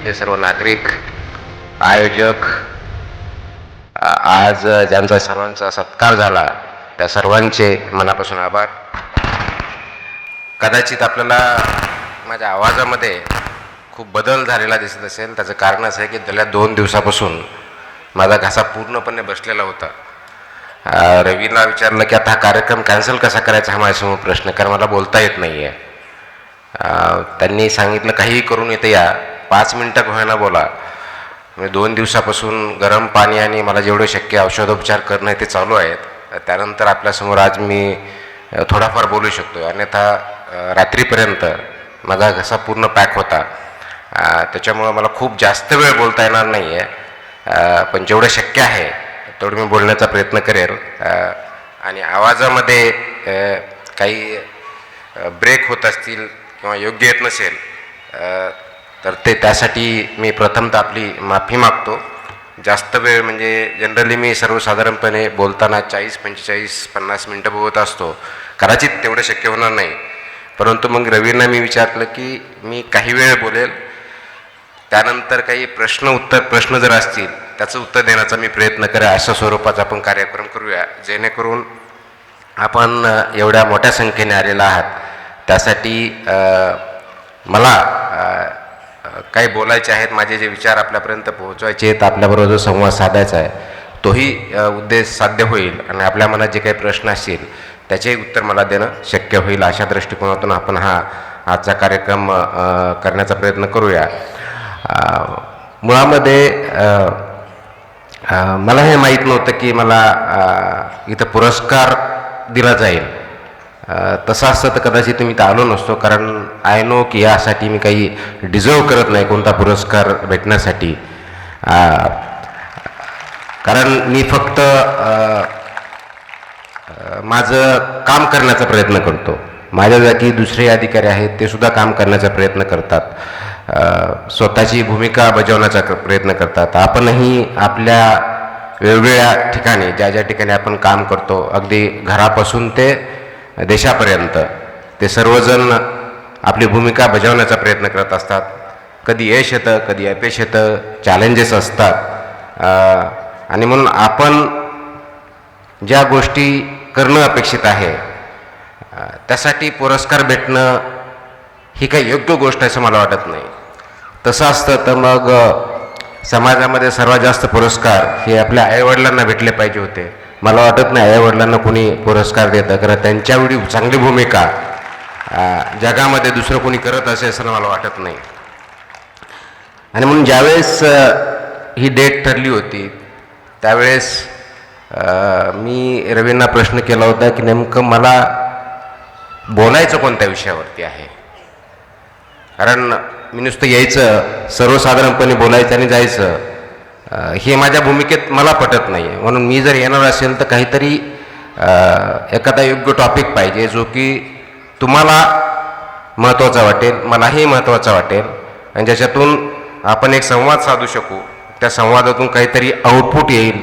हे सर्व नागरिक, आयोजक, आज ज्यांचा सर्वांचा सत्कार झाला त्या सर्वांचे मनापासून आभार. कदाचित आपल्याला माझ्या आवाजामध्ये खूप बदल झालेला दिसत असेल. त्याचं कारण असं आहे की गेल्या 2 दिवसापासून माझा घसा पूर्णपणे बसलेला होता. रवीला विचारलं की आता हा कार्यक्रम कॅन्सल कसा करायचा, हा माझ्यासमोर प्रश्न, कारण मला बोलता येत नाही आहे. त्यांनी सांगितलं काहीही करून इथे या, 5 मिनटं होईना बोला. म्हणजे 2 दिवसापासून गरम पाणी आणि मला जेवढे शक्य औषधोपचार करणं ते चालू आहेत. त्यानंतर आपल्यासमोर आज मी थोडाफार बोलू शकतो, अन्यथा रात्रीपर्यंत माझा घसा पूर्ण पॅक होता. त्याच्यामुळं मला खूप जास्त वेळ बोलता येणार नाही आहे, पण जेवढं शक्य आहे तेवढं मी बोलण्याचा प्रयत्न करेल. आणि आवाजामध्ये काही ब्रेक होत असतील किंवा योग्य येत नसेल तर त्यासाठी मी प्रथमतः आपली माफी मागतो. जास्त वेळ म्हणजे जनरली मी सर्वसाधारणपणे बोलताना 40, 45, 50 मिनटं बोलत असतो. कदाचित तेवढं शक्य होणार नाही, परंतु मग रवींना मी विचारलं की मी काही वेळ बोलेल, त्यानंतर काही प्रश्न जर असतील त्याचं उत्तर देण्याचा मी प्रयत्न करेन. अशा स्वरूपाचा आपण कार्यक्रम करूया, जेणेकरून आपण एवढ्या मोठ्या संख्येने आलेला आहात. त्यासाठी मला काही बोलायचे आहेत, माझे जे विचार आपल्यापर्यंत पोहोचवायचे आहेत, आपल्याबरोबर जो संवाद साधायचा आहे तोही उद्देश साध्य होईल आणि आपल्या मनात जे काही प्रश्न असतील त्याचेही उत्तर मला देणं शक्य होईल. अशा दृष्टिकोनातून आपण आजचा कार्यक्रम करण्याचा प्रयत्न करूया. मुळामध्ये मला हे माहीत नव्हतं की मला इथं पुरस्कार दिला जाईल. तसं असतं तर कदाचित मी तर आलो नसतो, कारण आय नो की यासाठी मी काही डिझर्व करत नाही कोणता पुरस्कार भेटण्यासाठी. कारण मी फक्त माझं काम करण्याचा प्रयत्न करतो. माझ्या जागी दुसरे अधिकारी आहेत, ते सुद्धा काम करण्याचा प्रयत्न करतात, स्वतःची भूमिका बजावण्याचा प्रयत्न करतात. आपणही आपल्या वेगवेगळ्या ठिकाणी ज्या ठिकाणी आपण काम करतो, अगदी घरापासून ते देशापर्यंत, ते सर्वजण आपली भूमिका बजावण्याचा प्रयत्न करत असतात. कधी यश येतं, कधी अपयश येतं, चॅलेंजेस असतात. आणि म्हणून आपण ज्या गोष्टी करणं अपेक्षित आहे त्यासाठी पुरस्कार भेटणं ही काही योग्य गोष्ट आहे असं मला वाटत नाही. तसं असतं तर मग समाजामध्ये सर्वात जास्त पुरस्कार हे आपल्या आईवडिलांना भेटले पाहिजे होते. मला वाटत नाही आईवडिलांना कोणी पुरस्कार देतं, कारण त्यांच्यावेळी चांगली भूमिका जगामध्ये दुसरं कोणी करत असेल असं मला वाटत नाही. आणि म्हणून ज्यावेळेस ही डेट ठरली होती त्यावेळेस मी रवींना प्रश्न केला होता की नेमकं मला बोलायचं कोणत्या विषयावरती आहे. कारण मी नुसतं यायचं, सर्वसाधारणपणे बोलायचं आणि जायचं, हे माझ्या भूमिकेत मला पटत नाही. म्हणून मी जर येणार असेल तर काहीतरी एखादा योग्य टॉपिक पाहिजे जो की तुम्हाला महत्त्वाचा वाटेल, मलाही महत्त्वाचा वाटेल, आणि ज्याच्यातून आपण एक संवाद साधू शकू. त्या संवादातून काहीतरी आउटपुट येईल,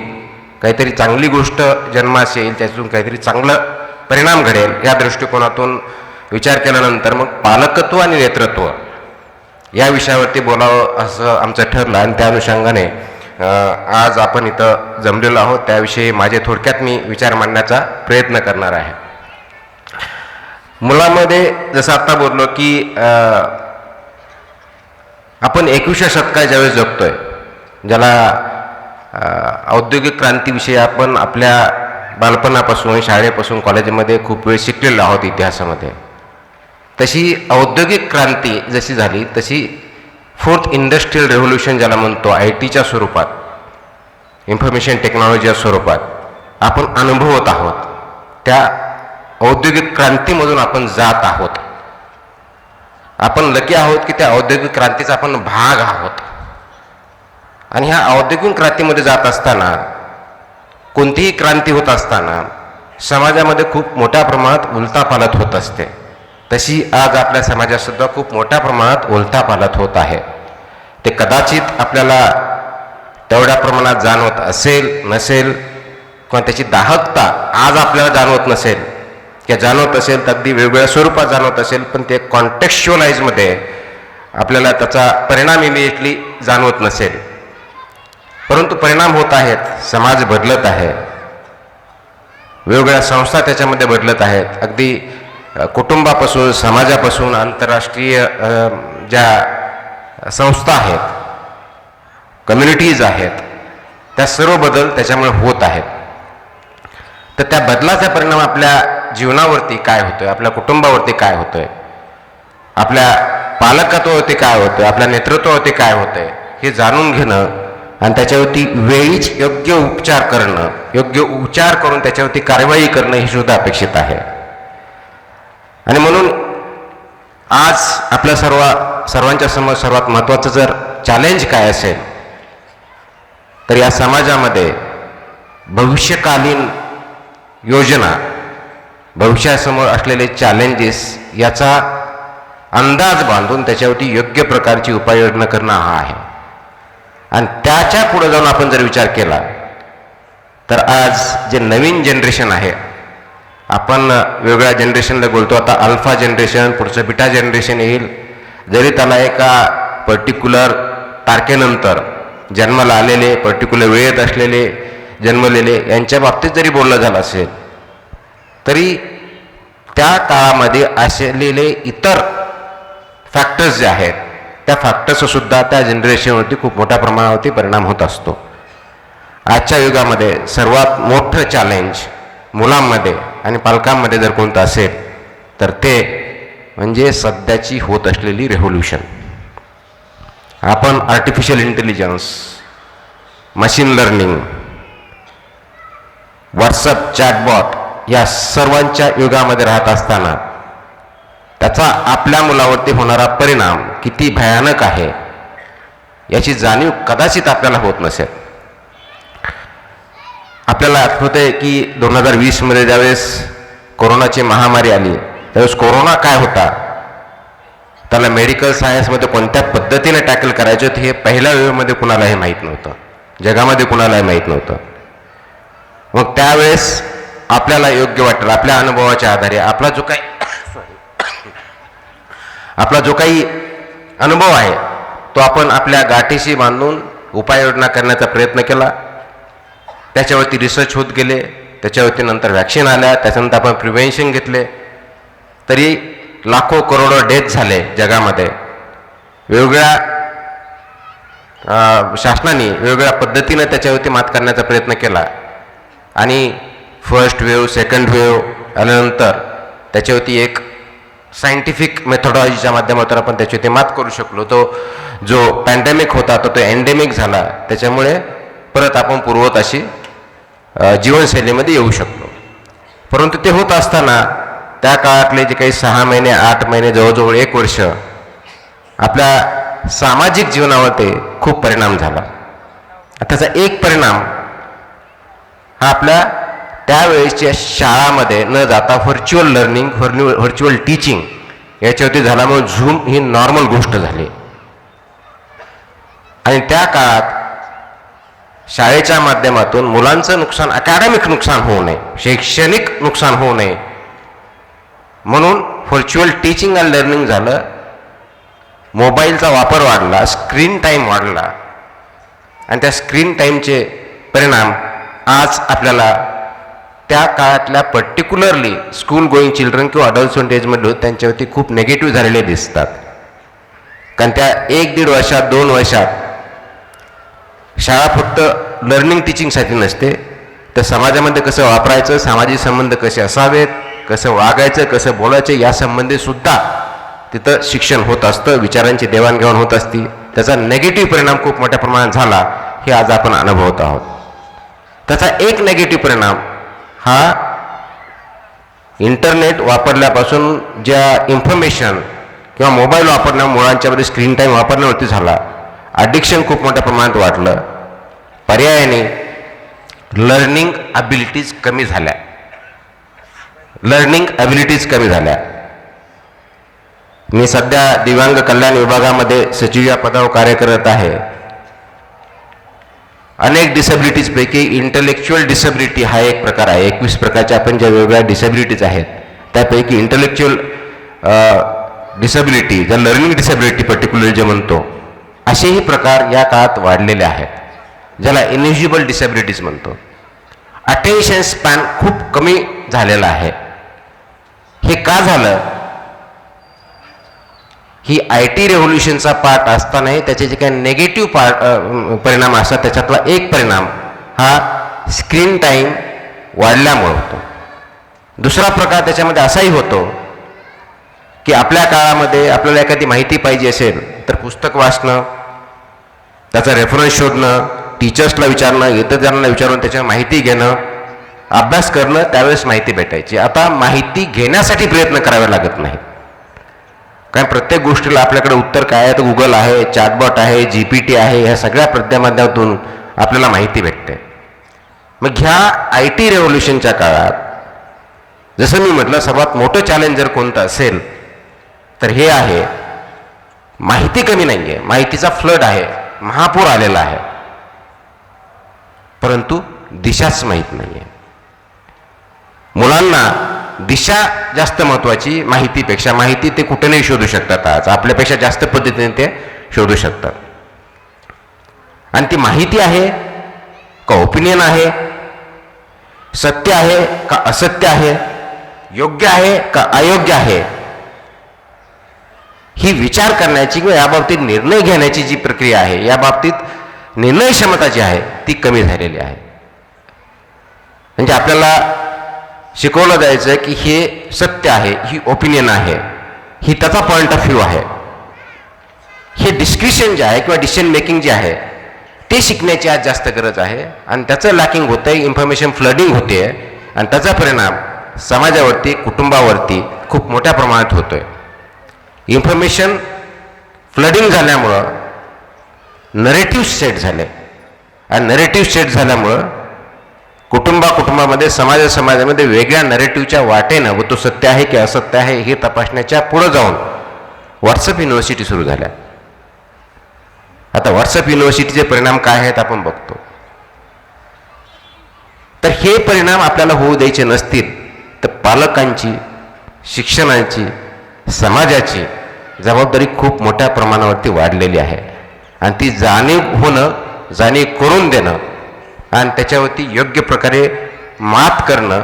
काहीतरी चांगली गोष्ट जन्मास येईल, त्याच्यातून काहीतरी चांगलं परिणाम घडेल. या दृष्टिकोनातून विचार केल्यानंतर मग पालकत्व आणि नेतृत्व या विषयावरती बोलावं असं आमचं ठरलं. आणि त्या अनुषंगाने आज आपण इथं जमलेलो आहोत. त्याविषयी माझे थोडक्यात मी विचार मांडण्याचा प्रयत्न करणार आहे. मुलामध्ये जसं आत्ता बोललो की आपण 21व्या शतकात ज्यावेळेस जगतोय, ज्याला औद्योगिक क्रांतीविषयी आपण आपल्या बालपणापासून, शाळेपासून, कॉलेजमध्ये खूप वेळ शिकलेलो आहोत इतिहासामध्ये. तशी औद्योगिक क्रांती जशी झाली तशी 4th इंडस्ट्रियल रेव्होल्यूशन ज्याला म्हणतो, IT च्या स्वरूपात, इन्फॉर्मेशन टेक्नॉलॉजीच्या स्वरूपात आपण अनुभवत आहोत. त्या औद्योगिक क्रांतीमधून आपण जात आहोत. आपण लकी आहोत की त्या औद्योगिक क्रांतीचा आपण भाग आहोत. आणि ह्या औद्योगिक क्रांतीमध्ये जात असताना, कोणतीही क्रांती होत असताना समाजामध्ये खूप मोठ्या प्रमाणात उलथापालथ होत असते. तशी आज आपल्या समाजातसुद्धा खूप मोठ्या प्रमाणात उलथापालथ होत आहे. ते कदाचित आपल्याला तेवढ्या प्रमाणात जाणवत असेल नसेल, किंवा त्याची दाहकता आज आपल्याला जाणवत नसेल, किंवा जाणवत असेल तर अगदी वेगवेगळ्या स्वरूपात जाणवत असेल, पण ते कॉन्टेक्स्च्युअलाइजमध्ये आपल्याला त्याचा परिणाम इमिजिएटली जाणवत नसेल, परंतु परिणाम होत आहेत. समाज बदलत आहे, वेगवेगळ्या संस्था त्याच्यामध्ये बदलत आहेत. अगदी कुटुंबापासून, समाजापासून, आंतरराष्ट्रीय ज्या संस्था आहेत, कम्युनिटीज आहेत, त्या सर्व बदल त्याच्यामुळे होत आहेत. तर त्या बदलाचा परिणाम आपल्या जीवनावरती काय होतोय, आपल्या कुटुंबावरती काय होतोय, आपल्या पालकत्वावरती काय होतोय, आपल्या नेतृत्वावरती काय होतंय, हे जाणून घेणं आणि त्याच्यावरती वेळीच योग्य उपचार करणं, योग्य उपचार करून त्याच्यावरती कारवाई करणं हे सुद्धा अपेक्षित आहे. आणि म्हणून आज आपल्या सर्वांच्या समोर सर्वात महत्त्वाचं जर चॅलेंज काय असेल, तर या समाजामध्ये भविष्यकालीन योजना, भविष्यासमोर असलेले चॅलेंजेस याचा अंदाज बांधून त्याच्यावरती योग्य प्रकारची उपाययोजना करणं हा आहे. आणि त्याच्या पुढे जाऊन आपण जर विचार केला तर आज जे नवीन जनरेशन आहे, आपण वेगळ्या जनरेशनला बोलतो, आता अल्फा जनरेशन, पुढचं बीटा जनरेशन येईल. जरी त्याला एका पर्टिक्युलर तारखेनंतर जन्माला आलेले, पर्टिक्युलर वेळेत असलेले, जन्मलेले यांच्या बाबतीत जरी बोललं झालं असेल, तरी त्या काळामध्ये असलेले इतर फॅक्टर्स जे आहेत त्या फॅक्टर्सचा सुद्धा त्या जनरेशनवरती खूप मोठ्या प्रमाणावरती परिणाम होत असतो. आजच्या युगामध्ये सर्वात मोठं चॅलेंज मुलांमध्ये आणि पालकांमध्ये जर कोणतं असेल तर ते म्हणजे सध्याची होत असलेली रेव्होल्यूशन. आपण artificial intelligence, machine learning, WhatsApp, chatbot या सर्वांच्या युगामध्ये राहत असताना त्याचा आपल्या मुलावरती होणारा परिणाम किती भयानक आहे याची जाणीव कदाचित आपल्याला होत नसेल. आपल्याला आठवतंय की 2020मध्ये ज्यावेळेस कोरोनाची महामारी आली त्यावेळेस कोरोना काय होता, त्याला मेडिकल सायन्समध्ये कोणत्या पद्धतीने टॅकल करायचे हे पहिल्या वेळेमध्ये कुणालाही माहीत नव्हतं, जगामध्ये कुणालाही माहीत नव्हतं. मग त्यावेळेस आपल्याला योग्य वाटेल आपल्या अनुभवाच्या आधारे आपला जो काही अनुभव आहे तो आपण आपल्या गाठीशी बांधून उपाययोजना करण्याचा प्रयत्न केला. त्याच्यावरती रिसर्च होत गेले, त्याच्यावरती नंतर वॅक्सिन आल्या, त्याच्यानंतर आपण प्रिव्हेन्शन घेतले. तरी लाखो करोडो डेथ झाले जगामध्ये. वेगवेगळ्या शासनाने वेगवेगळ्या पद्धतीने त्याच्यावरती मात करण्याचा प्रयत्न केला आणि फर्स्ट वेव्ह, सेकंड वेव्ह आल्यानंतर त्याच्यावरती एक सायंटिफिक मेथॉडॉलॉजीच्या माध्यमातून आपण त्याच्यावरती मात करू शकलो. तो जो पॅन्डेमिक होता तो एंडेमिक झाला. त्याच्यामुळे परत आपण पूर्ववत अशी जीवनशैलीमध्ये येऊ शकलो. परंतु ते होत असताना त्या काळातले जे काही 6 महिने, 8 महिने, जवळजवळ 1 वर्ष आपल्या सामाजिक जीवनावरती खूप परिणाम झाला. त्याचा एक परिणाम हा आपल्या त्यावेळेसच्या शाळामध्ये न जाता व्हर्च्युअल लर्निंग, व्हर्च्युअल टीचिंग याच्यावरती झाल्यामुळे झूम ही नॉर्मल गोष्ट झाली. आणि त्या काळात शाळेच्या माध्यमातून मुलांचं नुकसान, अकॅडमिक नुकसान होऊ नये, शैक्षणिक नुकसान होऊ नये म्हणून व्हर्च्युअल टीचिंग अँड लर्निंग झालं. मोबाईलचा वापर वाढला, स्क्रीन टाईम वाढला आणि त्या स्क्रीन टाईमचे परिणाम आज आपल्याला त्या काळातल्या पर्टिक्युलरली स्कूल गोईंग चिल्ड्रन किंवा अडल्टमेंट एजमध्ये त्यांच्यावरती खूप निगेटिव्ह झालेले दिसतात. कारण त्या 1-1.5 वर्षात, 2 वर्षात शाळा फक्त लर्निंग टीचिंगसाठी नसते, तर समाजामध्ये कसं वापरायचं, सामाजिक संबंध कसे असावेत, कसं वागायचं, कसं बोलायचं या संबंधी सुद्धा तिथं शिक्षण होत असतं, विचारांची देवाणघेवाण होत असती. त्याचा नेगेटिव्ह परिणाम खूप मोठ्या प्रमाणात झाला हे आज आपण अनुभवत आहोत. त्याचा एक नेगेटिव्ह परिणाम हा इंटरनेट वापरल्यापासून ज्या इन्फॉर्मेशन किंवा मोबाईल वापरण्या मुलांच्यामध्ये स्क्रीन टाईम वापरण्यावरती झाला, ॲडिक्शन खूप मोठ्या प्रमाणात वाढलं. पर्यायाने लर्निंग ॲबिलिटीज कमी झाल्या. मी सध्या दिव्यांग कल्याण विभागामध्ये सचिव या पदावर कार्य करत आहे. अनेक डिसेबिलिटीजपैकी इंटेलेक्च्युअल डिसेबिलिटी हा एक प्रकार आहे. 21 प्रकारच्या आपण ज्या वेगवेगळ्या डिसेबिलिटीज आहेत त्यापैकी इंटेलेक्च्युअल डिसेबिलिटी, ज्या लर्निंग डिसेबिलिटी पर्टिक्युलर जे म्हणतो, असेही प्रकार या काळात वाढलेले आहेत, ज्याला इनिजिबल डिसेबिलिटीज म्हणतो. अटेन्शन स्पॅन खूप कमी झालेला आहे. हे का झालं? ही IT रेव्होल्युशनचा पार्ट असतानाही त्याचे जे काही नेगेटिव्ह परिणाम असतात, त्याच्यातला एक परिणाम हा स्क्रीन टाईम वाढल्यामुळे होतो. दुसरा प्रकार त्याच्यामध्ये असाही होतो की आपल्या काळामध्ये आपल्याला एखादी माहिती पाहिजे असेल तर पुस्तक वाचणं, त्याचा रेफरन्स शोधणं, टीचर्सला विचारणं, इतर जणांना विचारून त्याच्यावर माहिती घेणं, अभ्यास करणं, त्यावेळेस माहिती भेटायची. आता माहिती घेण्यासाठी प्रयत्न करावे लागत नाही, कारण प्रत्येक गोष्टीला आपल्याकडे उत्तर काय आहे तर गुगल आहे, चॅटबॉट आहे, GPT आहे, ह्या सगळ्या माध्यमातून आपल्याला माहिती भेटते. मग ह्या IT रेव्होल्युशनच्या काळात जसं मी म्हटलं, सर्वात मोठं चॅलेंज जर कोणतं असेल तर हे आहे, माहिती कमी नाही आहे, माहितीचा फ्लड आहे, महापूर आलेला आहे, परंतु दिशाच माहीत नाही आहे. मुलांना दिशा जास्त महत्त्वाची माहितीपेक्षा. माहिती ते कुठे शोधू शकतात, आज आपल्यापेक्षा जास्त पद्धतीने ते शोधू शकतात. आणि ती माहिती आहे का ओपिनियन आहे, सत्य आहे का असत्य आहे, योग्य आहे का अयोग्य आहे, ही विचार करण्याची किंवा याबाबतीत निर्णय घेण्याची जी प्रक्रिया आहे, या बाबतीत निर्णय क्षमता जी आहे ती कमी झालेली आहे. म्हणजे आपल्याला शिकवलं जायचं की हे सत्य आहे, ही ओपिनियन आहे, ही त्याचा पॉईंट ऑफ व्ह्यू आहे. हे डिस्क्रिशन जे आहे किंवा डिसिजन मेकिंग जे आहे ते शिकण्याची आज जास्त गरज आहे. आणि त्याचं लॅकिंग होतं आहे, इन्फॉर्मेशन फ्लडिंग होते आहे, आणि त्याचा परिणाम समाजावरती, कुटुंबावरती खूप मोठ्या प्रमाणात होतो आहे. इन्फॉर्मेशन फ्लडिंग झाल्यामुळं नरेटिव्ह सेट झाले, आणि नरेटिव्ह सेट झाल्यामुळं कुटुंबामध्ये, समाजामध्ये वेगळ्या नरेटिव्हच्या वाटेनं, व तो सत्य आहे की असत्य आहे हे तपासण्याच्या पुढं जाऊन व्हॉट्सअप युनिव्हर्सिटी सुरू झाल्या. आता व्हॉट्सअप युनिव्हर्सिटीचे परिणाम काय आहेत आपण बघतो. तर हे परिणाम आपल्याला होऊ द्यायचे नसतील तर पालकांची, शिक्षणाची, समाजाची जबाबदारी खूप मोठ्या प्रमाणावरती वाढलेली आहे. आणि ती जाणीव होणं, जाणीव करून देणं आणि त्याच्यावरती योग्य प्रकारे मात करणं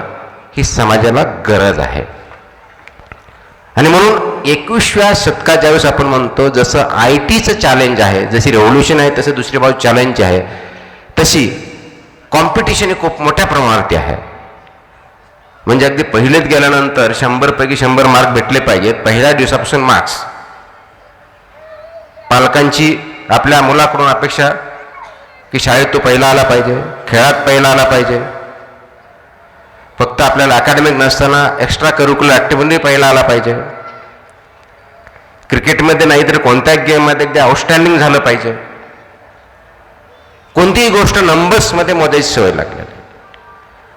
ही समाजाला गरज आहे. आणि म्हणून 21व्या शतकात ज्यावेळेस आपण म्हणतो, जसं ITचं चॅलेंज आहे, जशी रेव्होल्युशन आहे तसं दुसरी बाजू चॅलेंज आहे, तशी कॉम्पिटिशन ही खूप मोठ्या प्रमाणावरती आहे. म्हणजे अगदी पहिलेच गेल्यानंतर 100 पैकी 100 मार्क भेटले पाहिजेत, पहिल्या दिवसापासून मार्क्स. पालकांची आपल्या मुलाकडून अपेक्षा की शाळेत तो पहिला आला पाहिजे, खेळात पहिला आला पाहिजे, फक्त आपल्याला अकॅडमिक नसताना एक्स्ट्रा करिक्युलर ॲक्टिव्हिटी पहिला आला पाहिजे, क्रिकेटमध्ये नाही तर कोणत्याही गेममध्ये अगदी आउटस्टँडिंग झालं पाहिजे. कोणतीही गोष्ट नंबर्समध्ये मोजायची सवय लागली.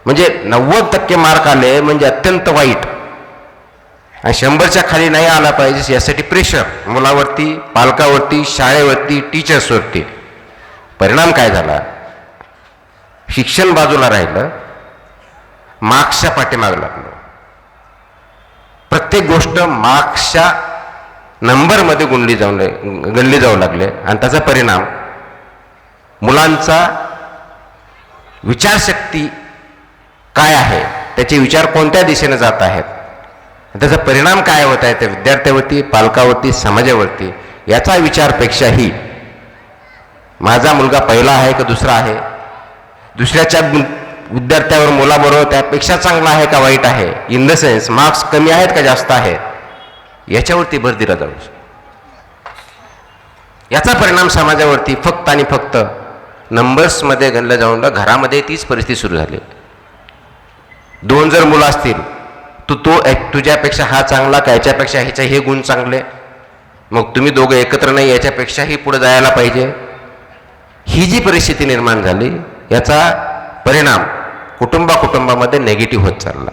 म्हणजे 90% मार्क आले म्हणजे अत्यंत वाईट, आणि 100च्या खाली नाही आला पाहिजे यासाठी प्रेशर मुलावरती, पालकावरती, शाळेवरती, टीचर्सवरती. परिणाम काय झाला? शिक्षण बाजूला राहिलं, मार्क्सच्या पाठीमागे लागलो. प्रत्येक गोष्ट मार्क्सच्या नंबरमध्ये गणली जाऊ लागले, आणि त्याचा परिणाम मुलांचा विचारशक्ती काय आहे, त्याचे विचार कोणत्या दिशेने जात आहेत, त्याचा परिणाम काय होत आहे त्या विद्यार्थ्यावरती, पालकावरती, समाजावरती, याचा विचारपेक्षाही माझा मुलगा पहिला आहे का दुसरा आहे, दुसऱ्याच्या विद्यार्थ्यावर, मुलाबरोबर त्यापेक्षा चांगला आहे का वाईट आहे, इन द सेन्स मार्क्स कमी आहेत का जास्त आहे, याच्यावरती भर दिला जाऊ. याचा परिणाम समाजावरती फक्त आणि फक्त नंबर्समध्ये गणलं जाऊन घरामध्ये तीच परिस्थिती सुरू झाली. 2 जर मुलं असतील, तो तुझ्यापेक्षा हा चांगला का याच्यापेक्षा ह्याचे हे गुण चांगले, मग तुम्ही दोघं एकत्र नाही, याच्यापेक्षाही पुढे जायला पाहिजे. ही जी परिस्थिती निर्माण झाली, याचा परिणाम कुटुंबामध्ये नेगेटिव्ह होत चालला.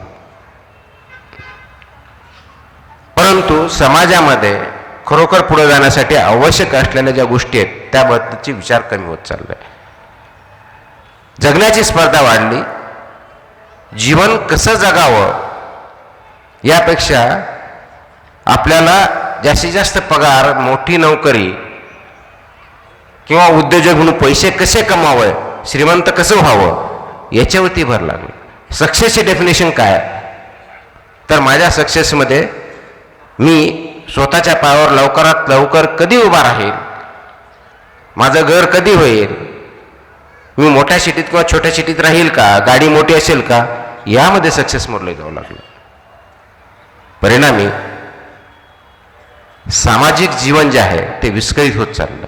परंतु समाजामध्ये खरोखर पुढे जाण्यासाठी आवश्यक असलेल्या ज्या गोष्टी आहेत त्याबद्दलचे विचार कमी होत चालले. जगण्याची स्पर्धा वाढली. जीवन कसं जगावं यापेक्षा आपल्याला जास्तीत जास्त पगार, मोठी नोकरी किंवा उद्योजक म्हणून पैसे कसे कमावे, श्रीमंत कसं व्हावं याच्यावरती भर लागला. सक्सेसची डेफिनेशन काय? तर माझ्या सक्सेसमध्ये मी स्वतःच्या पायावर लवकरात लवकर कधी उभा राहील, माझं घर कधी होईल, मी मोठ्या सिटीत किंवा छोट्या सिटीत राहील का, गाडी मोठी असेल का, यामध्ये सक्सेस मोडलं जाऊ लागलं. परिणामी सामाजिक जीवन जे आहे ते विस्कळीत होत चाललं.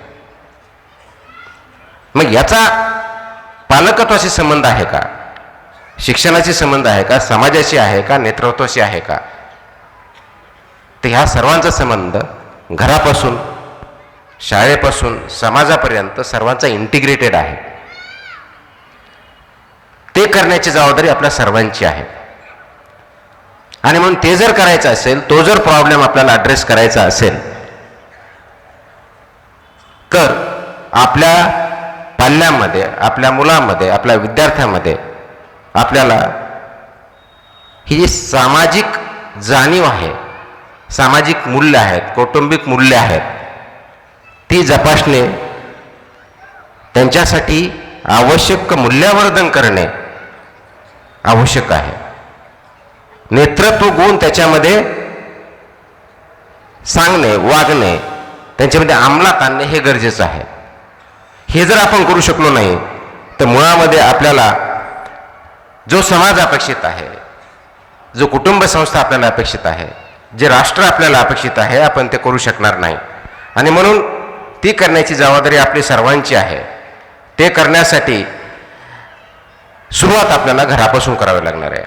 मग याचा पालकत्वाशी संबंध आहे का, शिक्षणाशी संबंध आहे का, समाजाशी आहे का, नेतृत्वाशी आहे का? तर ह्या सर्वांचा संबंध घरापासून शाळेपासून समाजापर्यंत सर्वांचा इंटिग्रेटेड आहे. ते करण्याची जबाबदारी आपल्या सर्वांची आहे. आणि म्हणून ते जर करायचं असेल, तो जर प्रॉब्लेम आपल्याला ॲड्रेस करायचा असेल, तर आपल्या पाल्यामध्ये, आपल्या मुलांमध्ये, आपल्या विद्यार्थ्यांमध्ये आपल्याला ही जी सामाजिक जाणीव आहे, सामाजिक मूल्य आहेत, कौटुंबिक मूल्य आहेत, ती जपासणे, त्यांच्यासाठी आवश्यक मूल्यवर्धन करणे आवश्यक आहे. नेतृत्व गुण त्याच्यामध्ये सांगणे, वागणे, त्यांच्यामध्ये अंमलात आणणे हे गरजेचं आहे. हे जर आपण करू शकलो नाही तर मुळामध्ये आपल्याला जो समाज अपेक्षित आहे, जो कुटुंब संस्था आपल्याला अपेक्षित आहे, जे राष्ट्र आपल्याला अपेक्षित आहे, आपण ते करू शकणार नाही. आणि म्हणून ती करण्याची जबाबदारी आपली सर्वांची आहे. ते करण्यासाठी सुरुवात आपल्याला घरापासून करावी लागणार आहे.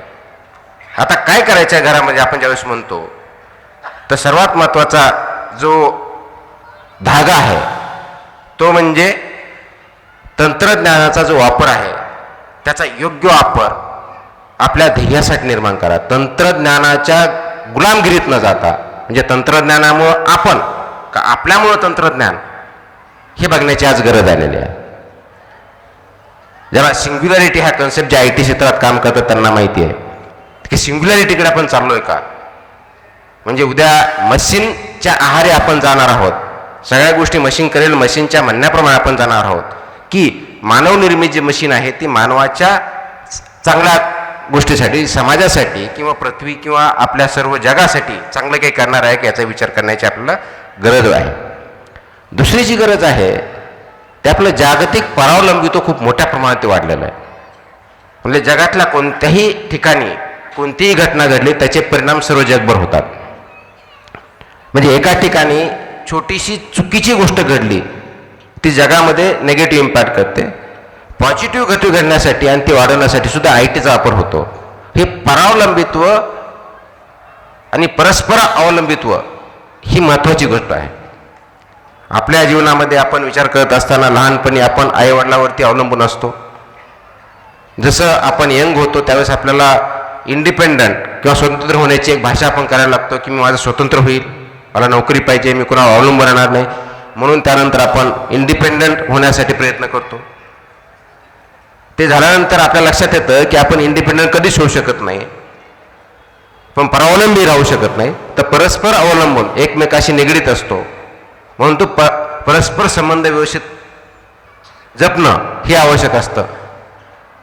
आता काय करायचं आहे घरामध्ये आपण ज्यावेळेस म्हणतो, तर सर्वात महत्त्वाचा जो धागा आहे तो म्हणजे तंत्रज्ञानाचा जो वापर आहे त्याचा योग्य वापर आपल्या ध्येयासाठी निर्माण करा. तंत्रज्ञानाच्या गुलामगिरीत न जाता, म्हणजे तंत्रज्ञानामुळं आपण का आपल्यामुळं तंत्रज्ञान, हे बघण्याची आज गरज आलेली आहे. ज्याला सिंग्युलॅरिटी हा कन्सेप्ट जे IT क्षेत्रात काम करतात त्यांना माहिती आहे की सिंग्युलॅरिटीकडे आपण चाललोय का, म्हणजे उद्या मशीनच्या आहारी आपण जाणार आहोत, सगळ्या गोष्टी मशीन करेल, मशीनच्या म्हणण्याप्रमाणे आपण जाणार आहोत, की मानवनिर्मित जी मशीन आहे ती मानवाच्या चांगल्या गोष्टीसाठी, समाजासाठी किंवा पृथ्वी किंवा आपल्या सर्व जगासाठी चांगलं काही करणार आहे की याचा विचार करण्याची आपल्याला गरज आहे. दुसरी जी गरज आहे ते आपलं जागतिक परावलंबित्व खूप मोठ्या प्रमाणात वाढलेलं आहे. म्हणजे जगातल्या कोणत्याही ठिकाणी कोणतीही घटना घडली त्याचे परिणाम सर्व जगभर होतात. म्हणजे एका ठिकाणी छोटीशी चुकीची गोष्ट घडली ती जगामध्ये निगेटिव्ह इम्पॅक्ट करते. पॉझिटिव्ह गती घडण्यासाठी आणि ती वाढवण्यासाठी सुद्धा IT चा वापर होतो. हे परावलंबित्व आणि परस्पर अवलंबित्व ही महत्त्वाची गोष्ट आहे. आपल्या जीवनामध्ये आपण विचार करत असताना लहानपणी आपण आईवडिलावरती अवलंबून असतो. जसं आपण यंग होतो त्यावेळेस आपल्याला इंडिपेंडंट किंवा स्वतंत्र होण्याची एक भाषा आपण करायला लागतो की मी माझं स्वतंत्र होईल, मला नोकरी पाहिजे, मी कोणावर अवलंबून राहणार नाही. म्हणून त्यानंतर आपण इंडिपेंडंट होण्यासाठी प्रयत्न करतो. ते झाल्यानंतर आपल्या लक्षात येतं की आपण इंडिपेंडंट कधीच होऊ शकत नाही, पण परावलंबी राहू शकत नाही. तर परस्पर अवलंबून एकमेकाशी निगडीत असतो. म्हणून तो परस्पर संबंध व्यवस्थित जपणं हे आवश्यक असतं.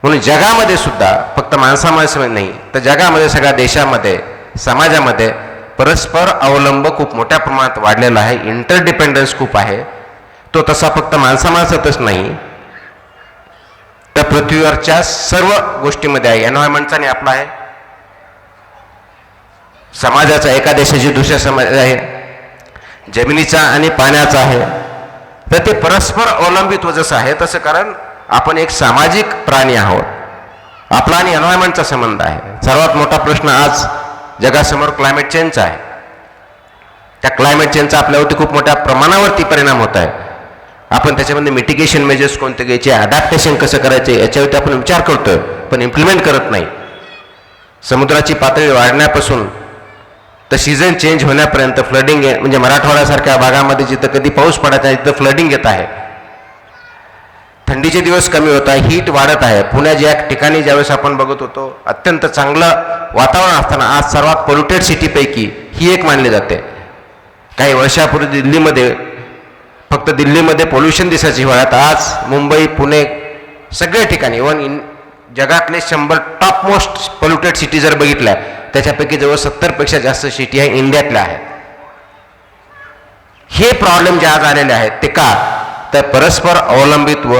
म्हणून जगामध्ये सुद्धा फक्त माणसामाणसामध्ये नाही तर जगामध्ये सगळ्या देशामध्ये, समाजामध्ये परस्पर अवलंब खूप मोठ्या प्रमाणात वाढलेला आहे. इंटरडिपेंडन्स खूप आहे. तो तसा फक्त माणसामाणसातच नाही तर पृथ्वीवरच्या सर्व गोष्टीमध्ये आहे. एन्व्हायरमेंटचा आणि आपला आहे, समाजाचा एका देशाची दुसऱ्या समाज आहे, जमिनीचा आणि पाण्याचा आहे. तर ते परस्पर अवलंबित्व जसं आहे तसं, कारण आपण एक सामाजिक प्राणी आहोत. आपला आणि एन्व्हायरमेंटचा संबंध आहे. सर्वात मोठा प्रश्न आज जगासमोर क्लायमेट चेंजचा आहे. त्या क्लायमेट चेंजचा आपल्यावरती खूप मोठ्या प्रमाणावरती परिणाम होत आहे. आपण त्याच्यामध्ये मिटिगेशन मेजर्स कोणते घ्यायचे, अडॅप्टेशन कसं करायचे याच्यावरती आपण विचार करतोय पण इम्प्लिमेंट करत नाही. समुद्राची पातळी वाढण्यापासून तर सीझन चेंज होण्यापर्यंत फ्लडिंग, म्हणजे मराठवाड्यासारख्या भागामध्ये जिथं कधी पाऊस पडत आहे तिथं फ्लडिंग येत आहे. थंडीचे दिवस कमी होत आहे, हीट वाढत आहे. पुण्याच्या ठिकाणी ज्यावेळेस आपण बघत होतो अत्यंत चांगलं वातावरण असताना आज सर्वात पोल्युटेड सिटीपैकी ही एक मानली जाते. काही वर्षापूर्वी दिल्लीमध्ये, फक्त दिल्लीमध्ये पोल्युशन दिसायची वेळात आज मुंबई, पुणे, सगळ्या ठिकाणी, इव्हन जगातले 100 टॉप मोस्ट पोल्युटेड सिटी जर बघितल्या त्याच्यापैकी जवळ 70पेक्षा जास्त सिटी आहे इंडियातल्या आहेत. हे प्रॉब्लेम जे आज आलेले आहेत ते का, तर परस्पर अवलंबित्व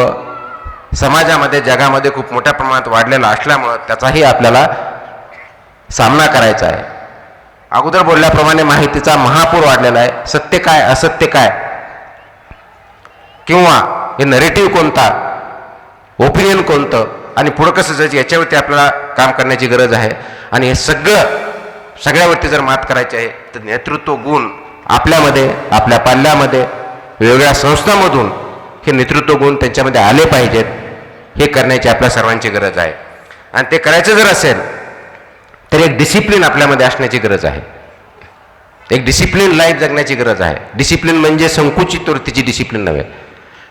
समाजामध्ये, जगामध्ये खूप मोठ्या प्रमाणात वाढलेला असल्यामुळं त्याचाही आपल्याला सामना करायचा आहे. अगोदर बोलल्याप्रमाणे माहितीचा महापूर वाढलेला आहे. सत्य काय, असत्य काय, किंवा हे नरेटिव्ह कोणता, ओपिनियन कोणतं आणि पुढं कसं जायचं, याच्यावरती आपल्याला काम करण्याची गरज आहे. आणि हे सगळ्यावरती जर मात करायची आहे तर नेतृत्व गुण आपल्यामध्ये, आपल्या पाल्यामध्ये, वेगवेगळ्या संस्थांमधून हे नेतृत्व गुण त्यांच्यामध्ये आले पाहिजेत. हे करण्याची आपल्या सर्वांची गरज आहे. आणि ते करायचं जर असेल तर एक डिसिप्लिन आपल्यामध्ये असण्याची गरज आहे. एक डिसिप्लिन लाईफ जगण्याची गरज आहे. डिसिप्लिन म्हणजे संकुचित वृत्तीची डिसिप्लिन नव्हे.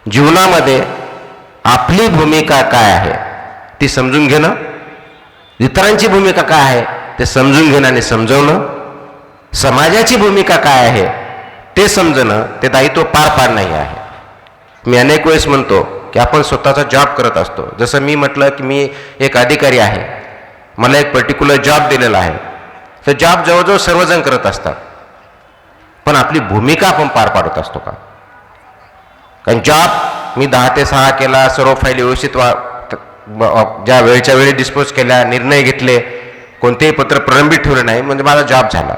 जीवनामध्ये आपली भूमिका काय आहे ती समजून घेणं, इतरांची भूमिका काय आहे ते समजून घेणं आणि समजवणं, समाजाची भूमिका काय आहे ते समजणं, ते दायित्व पार पाडणं आहे. मी अनेक वेळेस म्हणतो की आपण स्वतःचा जॉब करत असतो. जसं मी म्हटलं की मी एक अधिकारी आहे, मला एक पर्टिक्युलर जॉब दिलेला आहे, तर जॉब जवळजवळ सर्वजण करत असतात, पण आपली भूमिका आपण पार पाडत असतो का? कारण जॉब मी 10 ते 6 केला, सर्व फाईली व्यवस्थित ज्या वेळच्या वेळी डिस्पोज केल्या, निर्णय घेतले, कोणतेही पत्र प्रलंबित ठेवलं नाही, म्हणजे माझा जॉब झाला.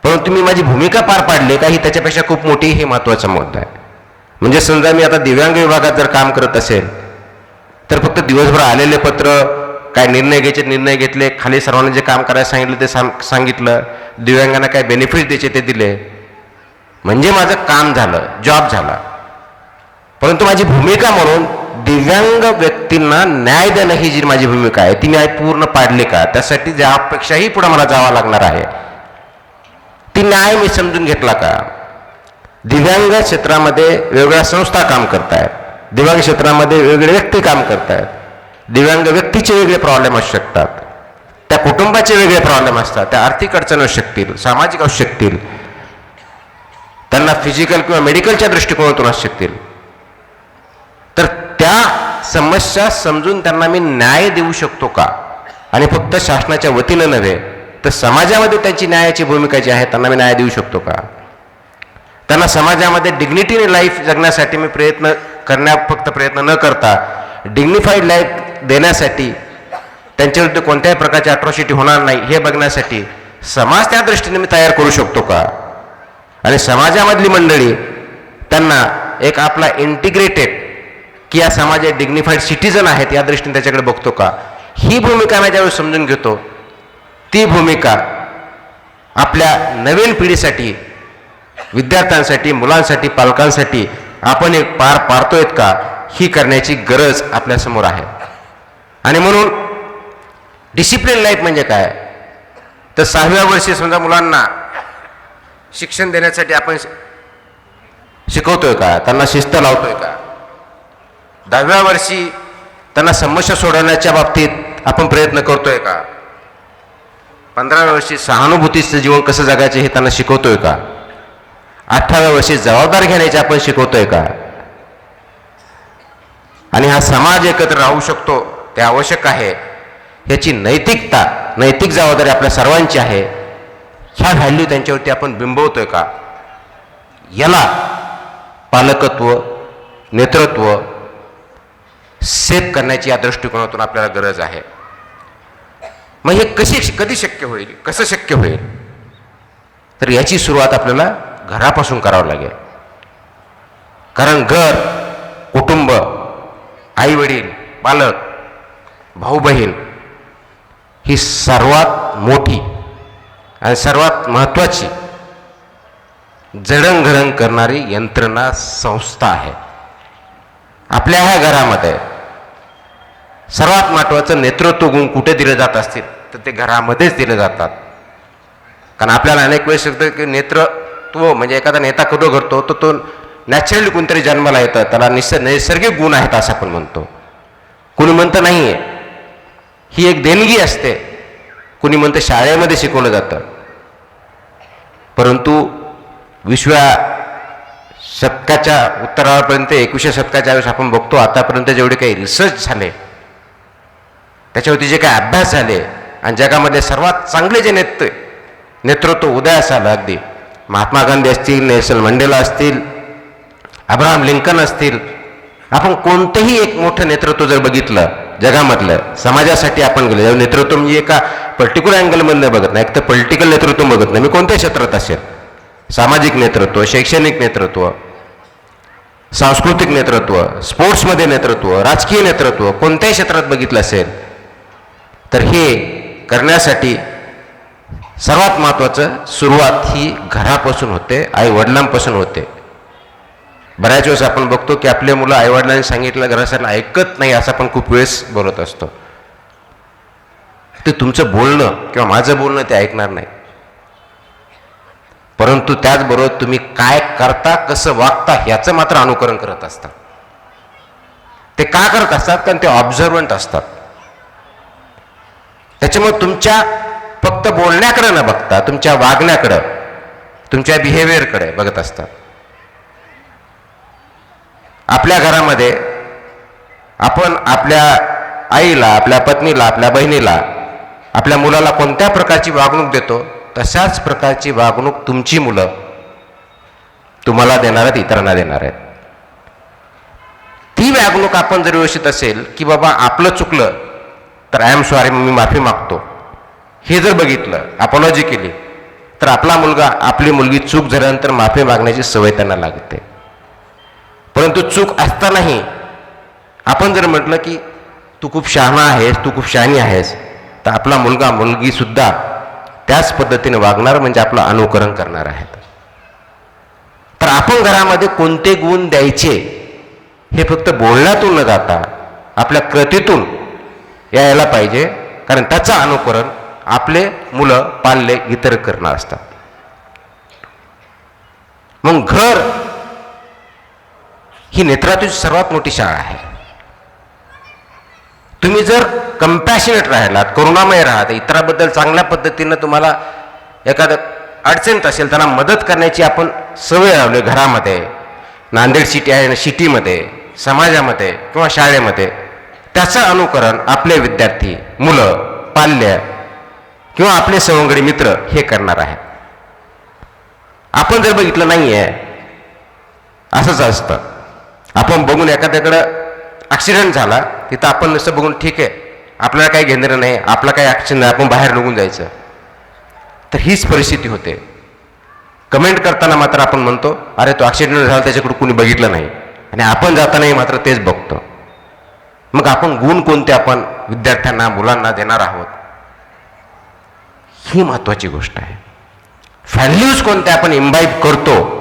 परंतु मी माझी भूमिका पार पाडली का, ही त्याच्यापेक्षा खूप मोठी, हे महत्त्वाचा मुद्दा आहे. म्हणजे समजा मी आता दिव्यांग विभागात जर काम करत असेल तर फक्त दिवसभर आलेले पत्र, काय निर्णय घ्यायचे निर्णय घेतले, खाली सर्वांना जे काम करायला सांगितलं ते सांगितलं, दिव्यांगांना काय बेनिफिट द्यायचे ते दिले, म्हणजे माझं काम झालं, जॉब झाला. परंतु माझी भूमिका म्हणून दिव्यांग व्यक्तींना न्याय देणं ही जी माझी भूमिका आहे ती मी पूर्ण पाडली का, त्यासाठी ज्यापेक्षाही पुढे मला जावं लागणार आहे ती न्याय मी समजून घेतला का? दिव्यांग क्षेत्रामध्ये वेगवेगळ्या संस्था काम करतायत, दिव्यांग क्षेत्रामध्ये वेगवेगळे व्यक्ती काम करतायत, दिव्यांग व्यक्तीचे वेगळे प्रॉब्लेम असू शकतात, त्या कुटुंबाचे वेगळे प्रॉब्लेम असतात, त्या आर्थिक अडचणी असू शकतील, सामाजिक असू शकतील, त्यांना फिजिकल किंवा मेडिकलच्या दृष्टिकोनातून असू शकतील. तर त्या समस्या समजून त्यांना मी न्याय देऊ शकतो का? आणि फक्त शासनाच्या वतीनं नव्हे तर समाजामध्ये त्यांची न्यायाची भूमिका जी आहे त्यांना मी न्याय देऊ शकतो का? त्यांना समाजामध्ये डिग्निटीने लाईफ जगण्यासाठी मी फक्त प्रयत्न न करता डिग्निफाईड लाईफ देण्यासाठी, त्यांच्याविरुद्ध कोणत्याही प्रकारची अट्रॉसिटी होणार नाही हे बघण्यासाठी समाज त्या दृष्टीने मी तयार करू शकतो का? आणि समाजामधली मंडळी त्यांना एक आपला इंटिग्रेटेड, की या समाजात डिग्निफाईड सिटीजन आहेत या दृष्टीने त्याच्याकडे बघतो का? ही भूमिका मी ज्यावेळी समजून घेतो, ती भूमिका आपल्या नवीन पिढीसाठी, विद्यार्थ्यांसाठी, मुलांसाठी, पालकांसाठी आपण एक पार पाडतोय का, ही करण्याची गरज आपल्यासमोर आहे. आणि म्हणून डिसिप्लिन लाईफ म्हणजे काय, तर 6व्या वर्षी समजा मुलांना शिक्षण देण्यासाठी आपण शिकवतोय का, त्यांना शिस्त लावतोय का? 10व्या वर्षी त्यांना समस्या सोडवण्याच्या बाबतीत आपण प्रयत्न करतोय का? 15व्या वर्षी सहानुभूतीचं जीवन कसं जगायचं हे त्यांना शिकवतोय का? 18व्या वर्षी जबाबदार घेण्याचे आपण शिकवतोय का? आणि हा समाज एकत्र राहू शकतो ते आवश्यक आहे, याची नैतिक जबाबदारी आपल्या सर्वांची आहे. ह्या व्हॅल्यू त्यांच्यावरती आपण बिंबवतोय का? याला पालकत्व, नेतृत्व सेट करण्याची या दृष्टिकोनातून आपल्याला गरज आहे. मग हे कधी शक्य होईल, कसं शक्य होईल? तर याची सुरुवात आपल्याला घरापासून करावं लागेल. कारण घर, कुटुंब, आई वडील, पालक, भाऊ बहीण ही सर्वात मोठी आणि सर्वात महत्त्वाची जडणघडण करणारी यंत्रणा, संस्था आहे. आपल्या ह्या घरामध्ये सर्वात महत्त्वाचं नेतृत्व गुण कुठे दिले जात असतील तर ते घरामध्येच दिले जातात. कारण आपल्याला अनेक वेळेस शकतं की नेतृत्व म्हणजे एखादा नेता कधी घडतो तर तो नॅचरली कोणतरी जन्माला येतं, त्याला नैसर्गिक गुण आहेत असं आपण म्हणतो. कुणी म्हणतं नाही आहे, ही एक देणगी असते. कुणी म्हणतं शाळेमध्ये शिकवलं जातं. परंतु 20व्या शतकाच्या उत्तरापर्यंत 21व्या शतकाच्या वेळेस आपण बघतो आतापर्यंत जेवढे काही रिसर्च झाले, त्याच्यावरती जे काही अभ्यास झाले आणि जगामध्ये सर्वात चांगले जे नेतृत्व उदयास आलं, अगदी महात्मा गांधी असतील, नेल्सन मंडेला असतील, अब्राहम लिंकन असतील, आपण कोणतंही एक मोठं नेतृत्व जर बघितलं जगामधलं, समाजासाठी आपण गेलो, नेतृत्व म्हणजे एका पर्टिक्युलर अँगलमधनं बघत नाही, एक तर पॉलिटिकल नेतृत्व बघत नाही, मी कोणत्याही क्षेत्रात असेल, सामाजिक नेतृत्व, शैक्षणिक नेतृत्व, सांस्कृतिक नेतृत्व, स्पोर्ट्समध्ये नेतृत्व, राजकीय नेतृत्व, कोणत्याही क्षेत्रात बघितलं असेल तर हे करण्यासाठी सर्वात महत्त्वाचं सुरुवात ही घरापासून होते, आईवडिलांपासून होते. बऱ्याच वेळेस आपण बघतो की आपले मुलं आईवडिलांनी सांगितलं घरासाठी ऐकत नाही, असं आपण खूप वेळेस बोलत असतो. ते तुमचं बोलणं किंवा माझं बोलणं ते ऐकणार नाही, परंतु त्याचबरोबर तुम्ही काय करता, कसं वागता ह्याचं मात्र अनुकरण करत असतात. ते का करत असतात? कारण ते ऑब्झर्वंट असतात. त्याच्यामुळे तुमच्या फक्त बोलण्याकडे न बघता तुमच्या वागण्याकडं, तुमच्या बिहेवियरकडे बघत असतात. आपल्या घरामध्ये आपण आपल्या आईला, आपल्या पत्नीला, आपल्या बहिणीला, आपल्या मुलाला कोणत्या प्रकारची वागणूक देतो, तशाच प्रकारची वागणूक तुमची मुलं तुम्हाला देणार आहेत, इतरांना देणार आहेत. ती वागणूक आपण जर व्यवस्थित असेल की बाबा आपलं चुकलं तर आय एम सॉरी, मी माफी मागतो, हे जर बघितलं, अपॉलॉजी केली, तर आपला मुलगा, आपली मुलगी चूक झाल्यानंतर माफी मागण्याची सवय त्यांना लागते. परंतु चूक असतानाही आपण जर म्हटलं की तू खूप शहाणा आहेस, तू खूप शहाणी आहेस, तर आपला मुलगा मुलगी सुद्धा त्याच पद्धतीने वागणार, म्हणजे आपलं अनुकरण करणार आहेत. तर आपण घरामध्ये कोणते गुण द्यायचे हे फक्त बोलण्यातून न जाता आपल्या कृतीतून यायला पाहिजे, कारण त्याचं अनुकरण आपले मुलं, पाल्य, इतर करणार असतात. मग घर ही नेतृत्वाची सर्वात मोठी शाळा आहे. तुम्ही जर कंपॅशनेट राहिलात, करुणामय राहत, इतराबद्दल चांगल्या पद्धतीनं तुम्हाला एखादं अडचणीत असेल त्यांना मदत करण्याची आपण सवय लावली घरामध्ये, नांदेड सिटी आहे, सिटीमध्ये, समाजामध्ये किंवा शाळेमध्ये, त्याचं अनुकरण आपले विद्यार्थी, मुलं, पाल्य किंवा आपले सवंगडी मित्र हे करणार आहे. आपण जर बघितलं नाही आहे, असंच असतं. आपण बघून एखाद्याकडं ॲक्सिडेंट झाला, तिथं आपण नुसतं बघून ठीक आहे, आपल्याला काही घेणं नाही, आपला काही ॲक्शन नाही, आपण बाहेर निघून जायचं, तर हीच परिस्थिती होते. कमेंट करताना मात्र आपण म्हणतो अरे तो ॲक्सिडेंट झाला, त्याच्याकडे कुणी बघितलं नाही, आणि आपण जातानाही मात्र तेच बघतो. मग आपण गुण कोणते आपण विद्यार्थ्यांना, मुलांना देणार आहोत, ही महत्त्वाची गोष्ट आहे. व्हॅल्यूज कोणत्या आपण इम्बाईब करतो,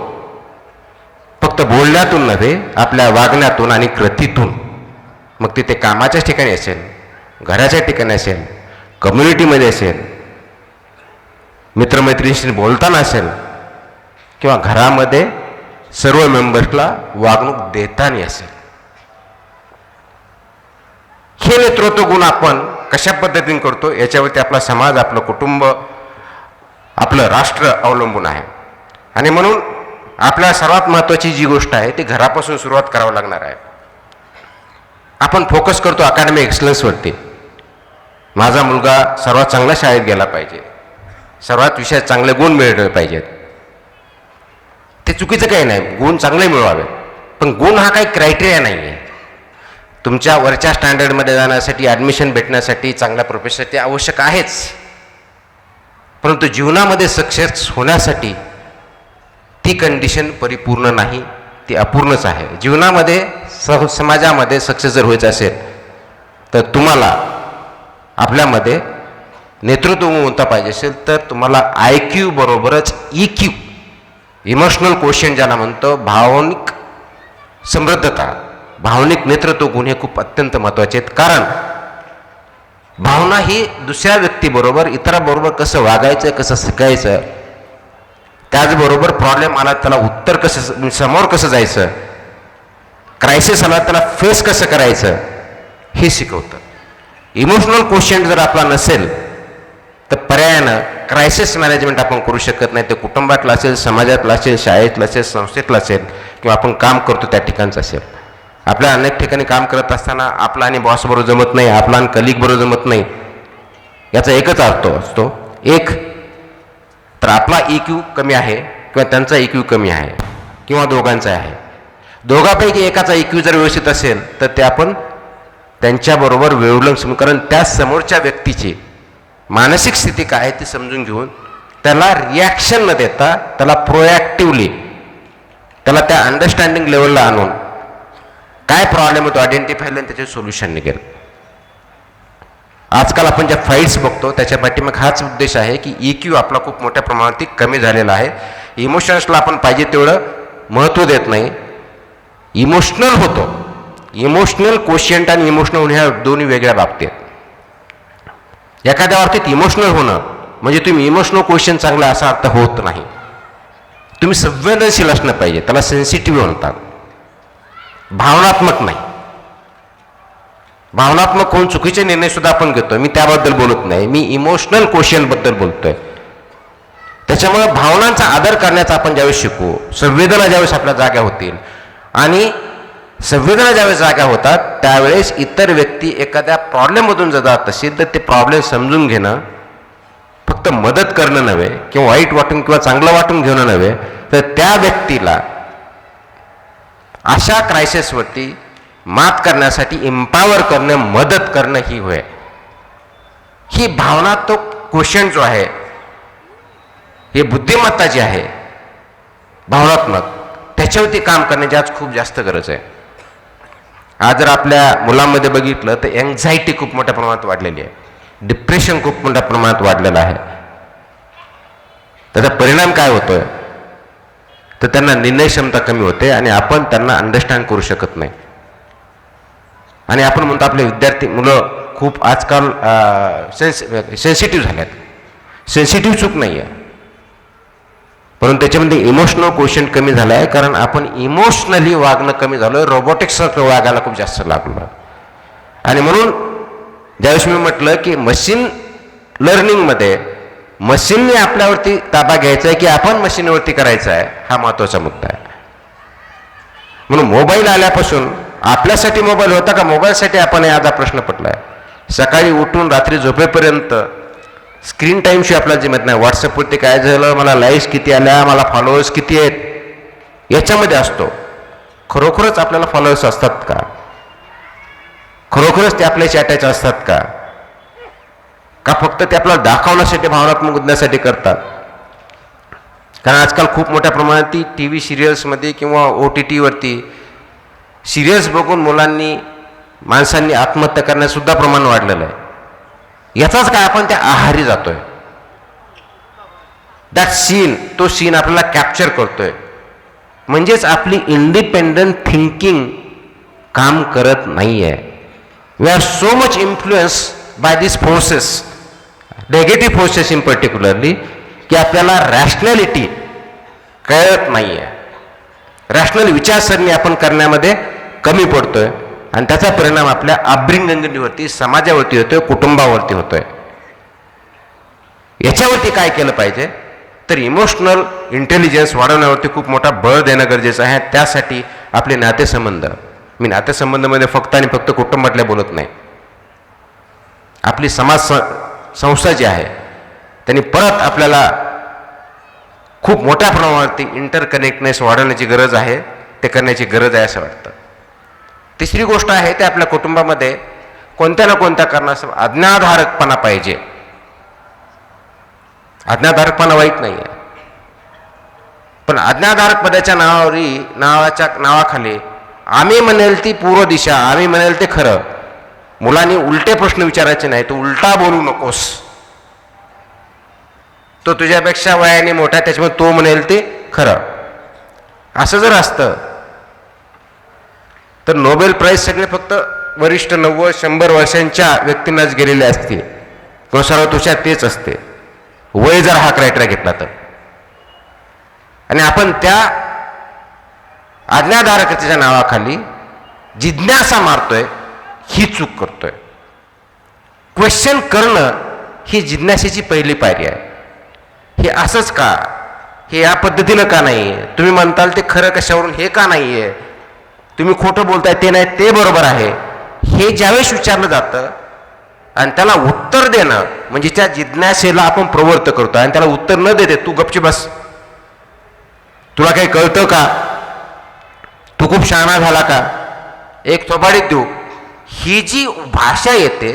फक्त बोलण्यातून नव्हे, आपल्या वागण्यातून आणि कृतीतून. मग तिथे कामाच्या ठिकाणी असेल, घराच्या ठिकाणी असेल, कम्युनिटीमध्ये असेल, मित्रमैत्रिणींशी बोलताना असेल, किंवा घरामध्ये सर्व मेंबर्सला वागणूक देताना असेल. हे नेतृत्व गुण आपण कशा पद्धतीने करतो याच्यावरती आपला समाज, आपलं कुटुंब, आपलं राष्ट्र अवलंबून आहे. आणि म्हणून आपल्या सर्वात महत्त्वाची जी गोष्ट आहे ती घरापासून सुरुवात करावं लागणार आहे. आपण फोकस करतो अकॅडमिक एक्सलन्सवरती, माझा मुलगा सर्वात चांगल्या शाळेत गेला पाहिजे, सर्वात विषयात चांगले गुण मिळवले पाहिजेत. ते चुकीचं काही नाही, गुण चांगले मिळवावे, पण गुण हा काही क्रायटेरिया नाही आहे. तुमच्या वरच्या स्टँडर्डमध्ये जाण्यासाठी, ॲडमिशन भेटण्यासाठी, चांगल्या प्रोफेशनसाठी आवश्यक आहेच, परंतु जीवनामध्ये सक्सेस होण्यासाठी ती कंडिशन परिपूर्ण नाही, ती अपूर्णच आहे. जीवनामध्ये समाजामध्ये सक्सेस जर व्हायचं असेल तर तुम्हाला आपल्यामध्ये नेतृत्व गुणवत्ता पाहिजे असेल तर तुम्हाला IQ बरोबरच EQ, इमोशनल क्वोशियंट ज्याला म्हणतो, भावनिक समृद्धता, भावनिक नेतृत्व गुण हे खूप अत्यंत महत्त्वाचे आहेत. कारण भावना ही दुसऱ्या व्यक्तीबरोबर, इतराबरोबर कसं वागायचं, कसं शिकायचं, त्याचबरोबर प्रॉब्लेम आला त्याला उत्तर कसं, समोर कसं जायचं, क्रायसिस आला त्याला फेस कसं करायचं, हे शिकवतं. इमोशनल क्वोशियंट जर आपला नसेल तर पर्यायानं क्रायसिस मॅनेजमेंट आपण करू शकत नाही. ते कुटुंबातलं असेल, समाजातलं असेल, शाळेतलं असेल, संस्थेतलं असेल किंवा आपण काम करतो त्या ठिकाणचं असेल. आपल्या अनेक ठिकाणी काम करत असताना आपला आणि बॉस बरोबर जमत नाही, आपला आणि कलिग बरोबर जमत नाही. याचा एकच अर्थ असतो, एक तर आपला EQ कमी आहे किंवा त्यांचा EQ कमी आहे किंवा दोघांचा आहे. दोघांपैकी एकाचा EQ जर व्यवस्थित असेल तर ते आपण त्यांच्याबरोबर वेवलंग, कारण त्या समोरच्या व्यक्तीची मानसिक स्थिती काय आहे ती समजून घेऊन त्याला रिॲक्शन न देता त्याला प्रोॲक्टिव्हली त्याला त्या अंडरस्टँडिंग लेवलला आणून काय प्रॉब्लेम होतो आयडेंटिफाय आणि त्याचे सोल्युशन निघेल. आजकाल आपण ज्या फाईट्स बघतो त्याच्या पाठीमागे हाच उद्देश आहे की EQ आपला खूप मोठ्या प्रमाणात कमी झालेला आहे. इमोशन्सला आपण पाहिजे तेवढं महत्त्व देत नाही, इमोशनल होतो. इमोशनल कोशियंट आणि इमोशनल ह्या दोन्ही वेगळ्या बाबतीत. एखाद्या बाबतीत इमोशनल होणं म्हणजे तुम्ही इमोशनल क्वेश्चन चांगला असा अर्थ होत नाही. तुम्ही संवेदनशील असणं पाहिजे, त्याला सेन्सिटिव्ह म्हणतात, भावनात्मक नाही. भावनात्मक होऊन चुकीचे निर्णय सुद्धा आपण घेतो, मी त्याबद्दल बोलत नाही, मी इमोशनल क्वेश्चनबद्दल बोलतोय. त्याच्यामुळे भावनांचा आदर करण्याचा आपण ज्यावेळेस शिकू, संवेदना ज्यावेळेस आपल्या जाग्या होतील आणि संवेदना ज्यावेळेस जाग्या होतात त्यावेळेस इतर व्यक्ती एखाद्या प्रॉब्लेममधून जर जात असेल तर ते प्रॉब्लेम समजून घेणं, फक्त मदत करणं नव्हे किंवा वाईट वाटून किंवा चांगलं वाटून घेणं नव्हे, तर त्या व्यक्तीला अशा क्रायसिसवरती मात करण्यासाठी एम्पावर करणं, मदत करणं ही होय. ही भावना तो क्वेश्चन जो आहे, ही बुद्धिमत्ता जी आहे भावनात्मक, त्याच्यावरती काम करण्याची आज खूप जास्त गरज आहे. आज जर आपल्या मुलांमध्ये बघितलं तर एन्झायटी खूप मोठ्या प्रमाणात वाढलेली आहे, डिप्रेशन खूप मोठ्या प्रमाणात वाढलेलं आहे. त्याचा परिणाम काय होतोय तर त्यांना निर्णय क्षमता कमी होते आणि आपण त्यांना अंडरस्टँड करू शकत नाही. आणि आपण म्हणतो आपले विद्यार्थी मुलं खूप आजकाल सेन्सिटिव्ह झाल्यात. सेन्सिटिव्ह चूक नाही आहे, परंतु त्याच्यामध्ये इमोशनल क्वेश्चन कमी झाला आहे, कारण आपण इमोशनली वागणं कमी झालं, रोबोटिक्ससारखं वागायला खूप जास्त लागलं. आणि म्हणून ज्यावेळेस मी म्हटलं की मशीन लर्निंगमध्ये मशीनने आपल्यावरती ताबा घ्यायचा आहे की आपण मशीनवरती करायचा आहे, हा महत्त्वाचा मुद्दा आहे. म्हणून मोबाईल आल्यापासून आपल्यासाठी मोबाईल होता का मोबाईलसाठी आपण आज हा प्रश्न पडला आहे. सकाळी उठून रात्री झोपेपर्यंत स्क्रीन टाईमशिवाय आपल्याला जमत नाही. व्हॉट्सअपवरती काय झालं, मला लाईक्स किती आल्या, मला फॉलोअर्स किती आहेत, याच्यामध्ये असतो. खरोखरच आपल्याला फॉलोअर्स असतात का? खरोखरच ते आपल्याशी अटॅच असतात का? का फक्त ते आपल्याला दाखवण्यासाठी, भावनात्मक उद्यासाठी करतात? कारण आजकाल खूप मोठ्या प्रमाणात ती TV सिरियल्समध्ये किंवा OTTवरती सिरियल्स बघून मुलांनी, माणसांनी आत्महत्या करण्यासुद्धा प्रमाण वाढलेलं आहे. याचाच काय आपण त्या आहारी जातोय. दॅट सीन, तो सीन आपल्याला कॅप्चर करतोय. म्हणजेच आपली इंडिपेंडंट थिंकिंग काम करत नाही आहे. We are so much influence by this forces, negative forces in particularly, की आपल्याला रॅशनॅलिटी कळत नाही आहे. रॅशनल विचारसरणी आपण करण्यामध्ये कमी पडतोय आणि त्याचा परिणाम आपल्या अपब्रिंगिंगवरती, समाजावरती होतोय, कुटुंबावरती होतोय. याच्यावरती काय केलं पाहिजे तर इमोशनल इंटेलिजन्स वाढवण्यावरती खूप मोठा बळ देणं गरजेचं आहे. त्यासाठी आपले नातेसंबंध, मी नातेसंबंधामध्ये फक्त आणि फक्त कुटुंबातल्या बोलत नाही, आपली समाज संस्था जी आहे त्यांनी परत आपल्याला खूप मोठ्या प्रमाणावरती इंटरकनेक्टनेस वाढवण्याची गरज आहे. ते करण्याची गरज आहे असं वाटतं. तिसरी गोष्ट आहे ते आपल्या कुटुंबामध्ये कोणत्या ना कोणत्या कारणास्तव आज्ञाधारकपणा पाहिजे. आज्ञाधारकपणा वाईट नाही आहे, पण आज्ञाधारक पदाच्या नावाखाली आम्ही म्हणेल ती पूर्व दिशा, आम्ही म्हणेल ते खरं. मुलांनी उलटे प्रश्न विचारायचे नाही, तू उलटा बोलू नकोस, तो तुझ्यापेक्षा वयाने मोठा त्याच्यामुळे तो म्हणेल ते खरं. असं जर असतं तर नोबेल प्राईज सगळे फक्त वरिष्ठ 90-100 वर्षांच्या व्यक्तींनाच गेलेले असते किंवा सर्वतोषात तेच असते, वय जर हा क्रायटेरिया घेतला तर. आणि आपण त्या आज्ञाधारकतेच्या नावाखाली जिज्ञासा मारतोय, ही चूक करतोय. क्वेश्चन करणं ही जिज्ञासेची पहिली पायरी आहे. हे असंच का, हे या पद्धतीनं का नाही आहे, तुम्ही म्हणताल ते खरं कशावरून, हे का नाही आहे, तुम्ही खोटं बोलताय ते नाही ते बरोबर आहे, हे ज्यावेळेस विचारलं जातं आणि त्याला उत्तर देणं म्हणजे त्या जिज्ञासेला आपण प्रवृत्त करतो. आणि त्याला उत्तर न देते तू गपची बस, तुला काही कळतं का, तू खूप शहाणा झाला का, एक थोबाडीत देऊ, ही जी भाषा येते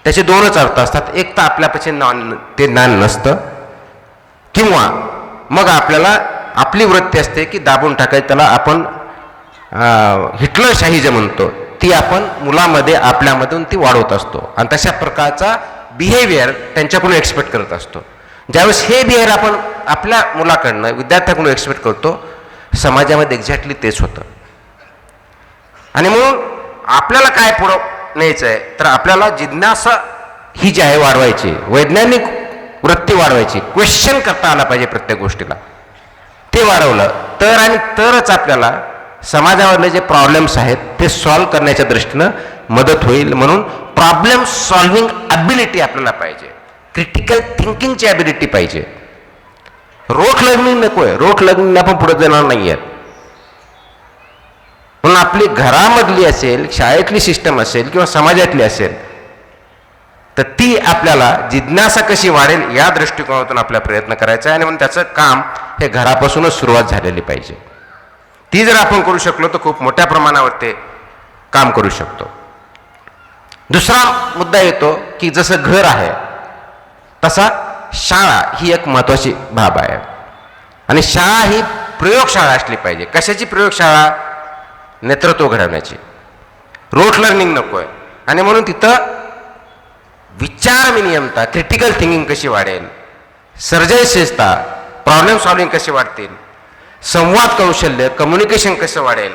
त्याचे दोनच अर्थ असतात. एक तर आपल्यापाशी ते ज्ञान नसतं, किंवा मग आपल्याला आपली वृत्ती असते की दाबून टाकायचं, त्याला आपण हिटलरशाही जे म्हणतो ती आपण मुलामध्ये आपल्यामधून ती वाढवत असतो. आणि तशा प्रकारचा बिहेवियर त्यांच्याकडून एक्सपेक्ट करत असतो. ज्यावेळेस हे बिहेवियर आपण आपल्या मुलाकडनं विद्यार्थ्याकडून एक्सपेक्ट करतो, समाजामध्ये एक्झॅक्टली तेच होतं. आणि म्हणून आपल्याला काय पुढं न्यायचं आहे, तर आपल्याला जिज्ञासा ही जी आहे वाढवायची, वैज्ञानिक वृत्ती वाढवायची, क्वेश्चन करता आला पाहिजे प्रत्येक गोष्टीला. ते वाढवलं तर आणि तरच आपल्याला समाजामधले जे प्रॉब्लेम्स आहेत ते सॉल्व्ह करण्याच्या दृष्टीनं मदत होईल. म्हणून प्रॉब्लेम सॉल्व्हिंग ॲबिलिटी आपल्याला पाहिजे, क्रिटिकल थिंकिंगची ॲबिलिटी पाहिजे. रोख लर्निंग नको आहे, रोख लर्निंग आपण पुढे जाणार नाही आहेत. म्हणून आपली घरामधली असेल, शाळेतली सिस्टम असेल किंवा समाजातली असेल, तर ती आपल्याला जिज्ञासा कशी वाढेल या दृष्टिकोनातून आपल्याला प्रयत्न करायचा आहे. आणि म्हणून त्याचं काम हे घरापासूनच सुरुवात झालेली पाहिजे. ती जर आपण करू शकलो तर खूप मोठ्या प्रमाणावर ते काम करू शकतो. दुसरा मुद्दा येतो की जसं घर आहे तसा शाळा ही एक महत्त्वाची बाब आहे. आणि शाळा ही प्रयोगशाळा असली पाहिजे. कशाची प्रयोगशाळा? नेतृत्व घडवण्याची. रोट लर्निंग नको आहे. आणि म्हणून तिथं विचार विनिमयता, क्रिटिकल थिंकिंग कशी वाढेल, सर्जनशीलता, प्रॉब्लेम सॉल्विंग कशी वाढतील, संवाद कौशल्य, कम्युनिकेशन कसं वाढेल,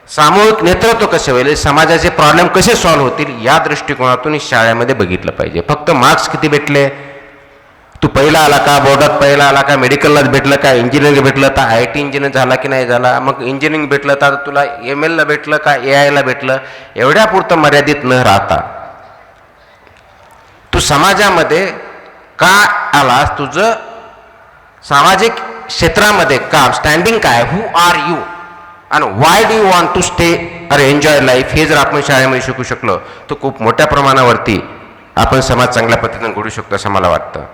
सामूहिक नेतृत्व कसे होईल, समाजाचे प्रॉब्लेम कसे सॉल्व्ह होतील, या दृष्टिकोनातून शाळेमध्ये बघितलं पाहिजे. फक्त मार्क्स किती भेटले, तू पहिला आला का, बोर्डात पहिला आला का, मेडिकललाच भेटलं का, इंजिनिअरिंग भेटलं तर IT इंजिनियर झाला की नाही झाला, मग इंजिनिअरिंग भेटलं तर तुला MLला भेटलं का, AIला भेटलं, एवढ्यापुरतं मर्यादित न राहता तू समाजामध्ये का आलास, तुझं सामाजिक क्षेत्रामध्ये काम, स्टँडिंग काय, हू आर यू आणि why do you want to stay or enjoy life, हे जर आपण शाळेमध्ये शिकू शकलो तर खूप मोठ्या प्रमाणावरती आपण समाज चांगल्या पद्धतीने घडू शकतो असं मला वाटतं.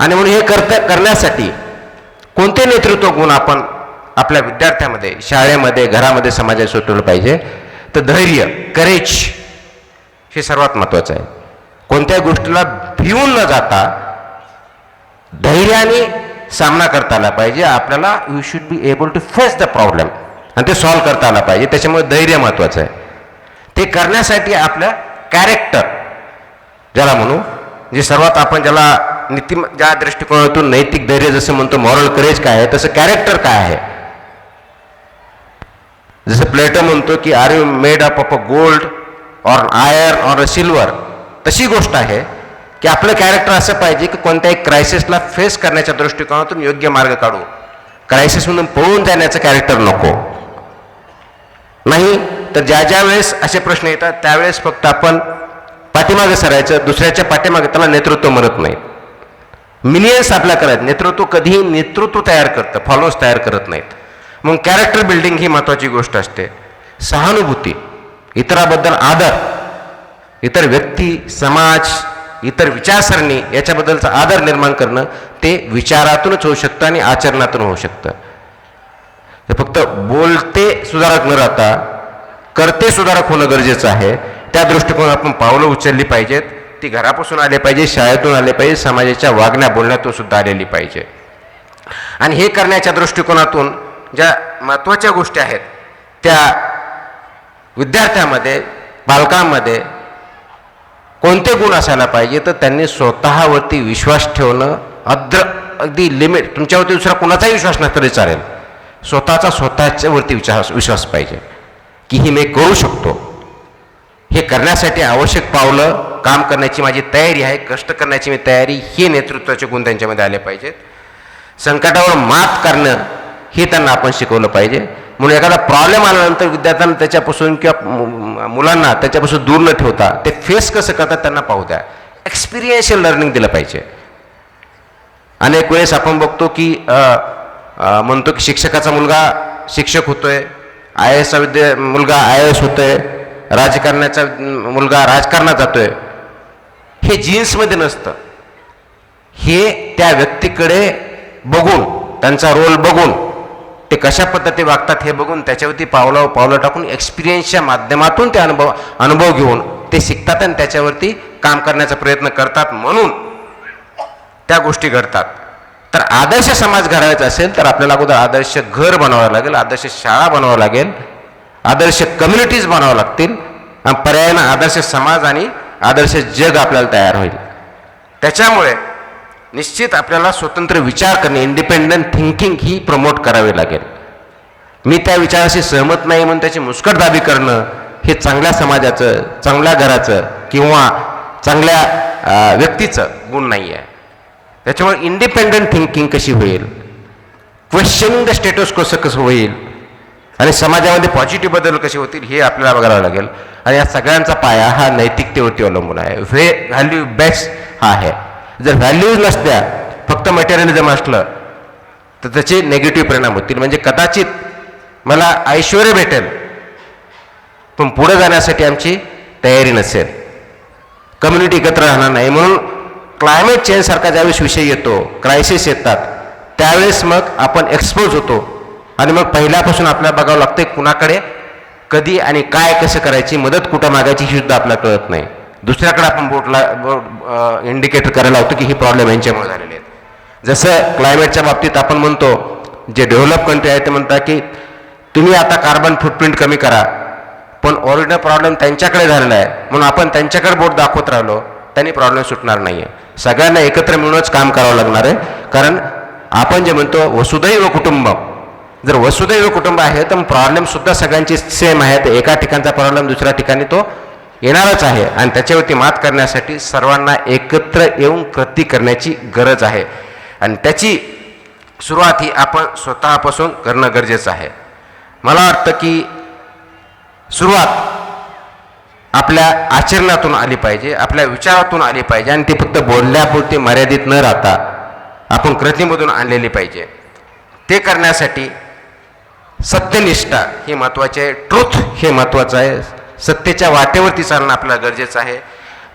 आणि म्हणून हे करण्यासाठी कोणते नेतृत्व गुण आपण आपल्या विद्यार्थ्यामध्ये, शाळेमध्ये, घरामध्ये, समाजात सुटवलं पाहिजे, तर धैर्य, करेज हे सर्वात महत्त्वाचं आहे. कोणत्याही गोष्टीला भिवून न जाता धैर्याने सामना करता आला पाहिजे. आपल्याला you should be able to face the problem आणि ते सॉल्व्ह करता आला पाहिजे. त्याच्यामुळे धैर्य महत्त्वाचं आहे. ते करण्यासाठी आपलं कॅरेक्टर ज्याला म्हणू, जे सर्वात आपण ज्याला ज्या दृष्टिकोनातून नैतिक धैर्य जसं म्हणतो, मॉरल करेज काय आहे, तसं कॅरेक्टर काय आहे. जसं प्लेटो म्हणतो की are you made up of a gold or iron or a silver, तशी गोष्ट आहे की आपलं कॅरेक्टर असं पाहिजे की कोणत्याही क्रायसिसला फेस करण्याच्या दृष्टिकोनातून योग्य मार्ग काढू. क्रायसिसमधून पळून जाण्याचं कॅरेक्टर नको. नाही तर ज्या वेळेस असे प्रश्न येतात त्यावेळेस फक्त आपण पाठीमागे सरायचं, दुसऱ्याच्या पाठीमागे, त्याला नेतृत्व म्हणत नाही. मिलियन्स आपल्या करायचं. नेतृत्व कधीही नेतृत्व तयार करतं, फॉलोअर्स तयार करत नाहीत. मग कॅरेक्टर बिल्डिंग ही महत्त्वाची गोष्ट असते. सहानुभूती, इतराबद्दल आदर, इतर व्यक्ती, समाज, इतर विचारसरणी याच्याबद्दलचा आदर निर्माण करणं ते विचारातूनच होऊ शकतं आणि आचरणातून होऊ शकतं. हे फक्त बोलते सुधारक न राहता करते सुधारक होणं गरजेचं आहे. त्या दृष्टिकोनातून आपण पावलं उचलली पाहिजेत. ती घरापासून आले पाहिजे, शाळेतून आले पाहिजे, समाजाच्या वागण्या बोलण्यातून सुद्धा आलेली पाहिजे. आणि हे करण्याच्या दृष्टिकोनातून ज्या महत्त्वाच्या गोष्टी आहेत त्या विद्यार्थ्यामध्ये, पालकांमध्ये कोणते गुण असायला पाहिजे, तर त्यांनी स्वतःवरती विश्वास ठेवणं, अगदी लिमिट, तुमच्यावरती दुसरा कोणाचाही विश्वास नसला तरी चालेल, स्वतःच्यावरती विश्वास पाहिजे की ही मी करू शकतो. हे करण्यासाठी आवश्यक पावलं, काम करण्याची माझी तयारी आहे, कष्ट करण्याची मी तयारी, हे नेतृत्वाचे गुण त्यांच्यामध्ये आले पाहिजेत. संकटावर मात करणं हे त्यांना आपण शिकवलं पाहिजे. म्हणून एखादा प्रॉब्लेम आल्यानंतर विद्यार्थ्यांना त्याच्यापासून किंवा मुलांना त्याच्यापासून दूर न ठेवता ते फेस कसं करतात त्यांना पाहू द्या. एक्सपिरियन्शियल लर्निंग दिलं पाहिजे. अनेक वेळेस आपण बघतो की म्हणतो की शिक्षकाचा मुलगा शिक्षक होतोय, आय एसचा मुलगा IAS होतोय, राजकारण्याचा मुलगा राजकारणात जातोय. हे जीन्समध्ये नसतं. हे त्या व्यक्तीकडे बघून, त्यांचा रोल बघून, ते कशा पद्धती वागतात हे बघून त्याच्यावरती पावलं टाकून एक्सपिरियन्सच्या माध्यमातून ते अनुभव घेऊन ते शिकतात आणि त्याच्यावरती काम करण्याचा प्रयत्न करतात, म्हणून त्या गोष्टी घडतात. तर आदर्श समाज घडवायचा असेल तर आपल्याला अगोदर आदर्श घर बनवावं लागेल, आदर्श शाळा बनवावं लागेल, आदर्श कम्युनिटीज बनावं लागतील, आणि पर्यायानं आदर्श समाज आणि आदर्श जग आपल्याला तयार होईल. त्याच्यामुळे निश्चित आपल्याला स्वतंत्र विचार करणे, इंडिपेंडंट थिंकिंग ही प्रमोट करावी लागेल. मी त्या विचाराशी सहमत नाही म्हणून त्याची मुस्कटदाबी करणं हे चांगल्या समाजाचं, चांगल्या घराचं किंवा चांगल्या व्यक्तीचं गुण नाही आहे. त्याच्यामुळे इंडिपेंडंट थिंकिंग कशी होईल, क्वेश्चनिंग द स्टेटस कसं होईल आणि समाजामध्ये पॉझिटिव्ह बदल कसे होतील हे आपल्याला बघावं लागेल. आणि या सगळ्यांचा पाया हा नैतिकतेवरती अवलंबून आहे. व्हॅल्यू बेस्ड हा आहे. जर व्हॅल्यूज नसत्या, फक्त मटेरियलिझम असलं तर त्याचे नेगेटिव्ह परिणाम होतील. म्हणजे कदाचित मला ऐश्वर्य भेटेल पण पुढे जाण्यासाठी आमची तयारी नसेल, कम्युनिटी एकत्र राहणार नाही. म्हणून क्लायमेट चेंज सारखा ज्यावेळेस विषय येतो, क्रायसिस येतात, त्यावेळेस मग आपण एक्सपोज होतो आणि मग पहिल्यापासून आपल्याला बघावं लागतं कुणाकडे कधी आणि काय कसं करायची, मदत कुठं मागायची ही सुद्धा आपल्याला कळत नाही. दुसऱ्याकडे आपण बोट इंडिकेटर करायला होतो की ही प्रॉब्लेम यांच्यामुळे झालेले आहेत. जसं क्लायमेटच्या बाबतीत आपण म्हणतो, जे डेव्हलप कंट्री आहे ते म्हणतात की तुम्ही आता कार्बन फुटप्रिंट कमी करा, पण ओरिजिनल प्रॉब्लेम त्यांच्याकडे झालेला आहे म्हणून आपण त्यांच्याकडे बोट दाखवत राहिलो, त्यांनी प्रॉब्लेम सुटणार नाही आहे. सगळ्यांना एकत्र मिळूनच काम करावं लागणार आहे. कारण आपण जे म्हणतो वसुधैव कुटुंबम, जर वसुधैव कुटुंब आहे तर प्रॉब्लेमसुद्धा सगळ्यांची सेम आहे. तर एका ठिकाणचा प्रॉब्लेम दुसऱ्या ठिकाणी तो येणारच आहे आणि त्याच्यावरती मात करण्यासाठी सर्वांना एकत्र येऊन कृती करण्याची गरज आहे. आणि त्याची सुरुवात ही आपण स्वतःपासून करणं गरजेचं आहे. मला वाटतं की सुरुवात आपल्या आचरणातून आली पाहिजे, आपल्या विचारातून आली पाहिजे आणि ते फक्त बोलण्यापुरती मर्यादित न राहता आपण कृतीमधून आणलेली पाहिजे. ते करण्यासाठी सत्यनिष्ठा हे महत्त्वाचे आहे, ट्रुथ हे महत्त्वाचं आहे, सत्तेच्या वाटेवरती चालणं आपल्याला गरजेचं आहे,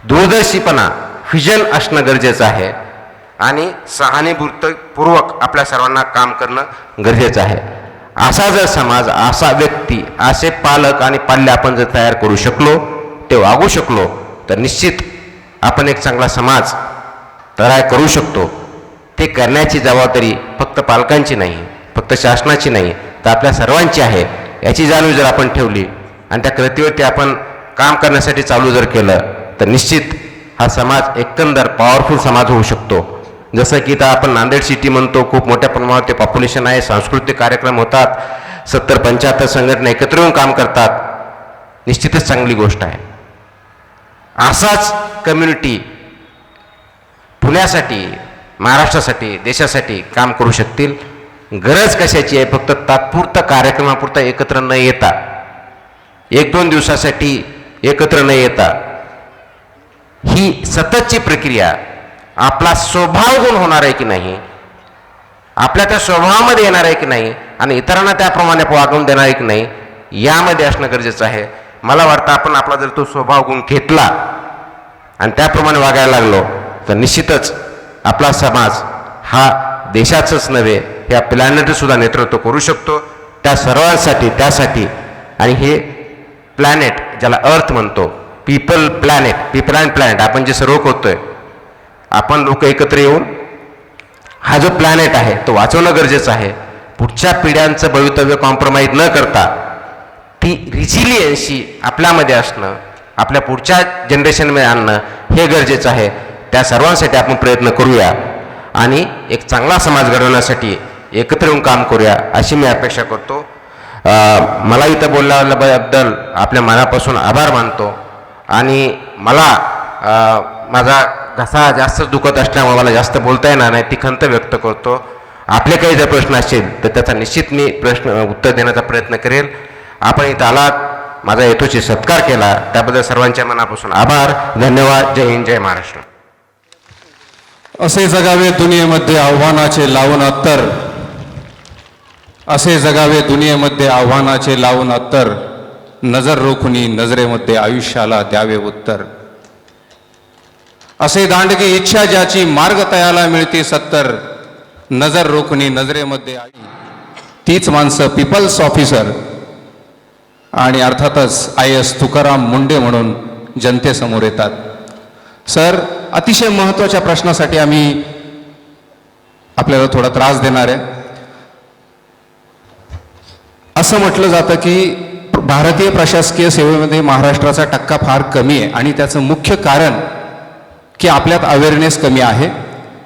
दूरदर्शीपणा व्हिजन असणं गरजेचं आहे आणि सहानुभूतीपूर्वक आपल्या सर्वांना काम करणं गरजेचं आहे. असा जर समाज, असा व्यक्ती, असे पालक आणि पाल्य आपण जर तयार करू शकलो, ते वागू शकलो तर निश्चित आपण एक चांगला समाज तयार करू शकतो. ते करण्याची जबाबदारी फक्त पालकांची नाही, फक्त शासनाची नाही, तर आपल्या सर्वांची आहे. याची जाणीव जर आपण ठेवली आणि त्या कृतीवरती आपण काम करण्यासाठी चालू जर केलं तर निश्चित हा समाज एकंदर पॉवरफुल समाज होऊ शकतो. जसं की इथं आपण नांदेड सिटी म्हणतो, खूप मोठ्या प्रमाणावर पॉप्युलेशन आहे, सांस्कृतिक कार्यक्रम होतात, 70-75 संघटना एकत्र येऊन काम करतात, निश्चितच चांगली गोष्ट आहे. असाच कम्युनिटी पुण्यासाठी, महाराष्ट्रासाठी, देशासाठी काम करू शकतील. गरज कशाची आहे, फक्त तात्पुरता कार्यक्रमापुरता एकत्र न येता, 1-2 दिवसासाठी एकत्र न येता, ही सततची प्रक्रिया आपला स्वभाव गुण होणार आहे की नाही, आपल्या त्या स्वभावामध्ये येणार आहे की नाही आणि इतरांना त्याप्रमाणे वागवून देणार आहे की नाही, यामध्ये असणं गरजेचं आहे. मला वाटतं आपण आपला जर तो स्वभाव गुण घेतला आणि त्याप्रमाणे वागायला लागलो तर निश्चितच आपला समाज हा देशाचंच नव्हे, ह्या प्लॅनेटचं सुद्धा नेतृत्व करू शकतो. त्या सर्वांसाठी, त्यासाठी, आणि हे प्लॅनेट ज्याला अर्थ म्हणतो, पीपल अँड प्लॅनेट, आपण जे सर्व करतोय, आपण लोक एकत्र येऊन हा जो प्लॅनेट आहे तो वाचवणं गरजेचं आहे. पुढच्या पिढ्यांचं भवितव्य कॉम्प्रोमाइज न करता ती रिसिलियन्सी आपल्यामध्ये असणं, आपल्या पुढच्या जनरेशनमध्ये आणणं हे गरजेचं आहे. त्या सर्वांसाठी आपण प्रयत्न करूया आणि एक चांगला समाज घडवण्यासाठी एकत्र येऊन काम करूया अशी मी अपेक्षा करतो. मला इथं बोलल्याबद्दल आपल्या मनापासून आभार मानतो आणि मला माझा घसा जास्त दुखत असल्यामुळे मला जास्त बोलता येणार नाही, ती खंत व्यक्त करतो. आपले काही जर प्रश्न असतील तर त्याचा निश्चित मी उत्तर देण्याचा प्रयत्न करेल. आपण इथं आलात, माझा यथोचित सत्कार केला त्याबद्दल सर्वांच्या मनापासून आभार. धन्यवाद. जय हिंद, जय महाराष्ट्र. असे जगावे दुनियेमध्ये आव्हानाचे लावून अत्तर, असे जगावे दुनियेमध्ये आव्हानाचे लावून अत्तर, नजर रोखुनी नजरेमध्ये आयुष्याला द्यावे उत्तर. असे दांडगे इच्छा ज्याची मार्ग तयाला मिळते सत्तर, नजर रोखुनी नजरेमध्ये तीच माणसं पीपल्स ऑफिसर आणि अर्थातच IAS तुकाराम मुंडे म्हणून जनतेसमोर येतात. सर, अतिशय महत्त्वाच्या प्रश्नासाठी आम्ही आपल्याला थोडा त्रास देणार आहे. असं म्हटलं जातं की भारतीय प्रशासकीय सेवेमध्ये महाराष्ट्राचा टक्का फार कमी आहे आणि त्याचं मुख्य कारण की आपल्यात अवेअरनेस कमी आहे.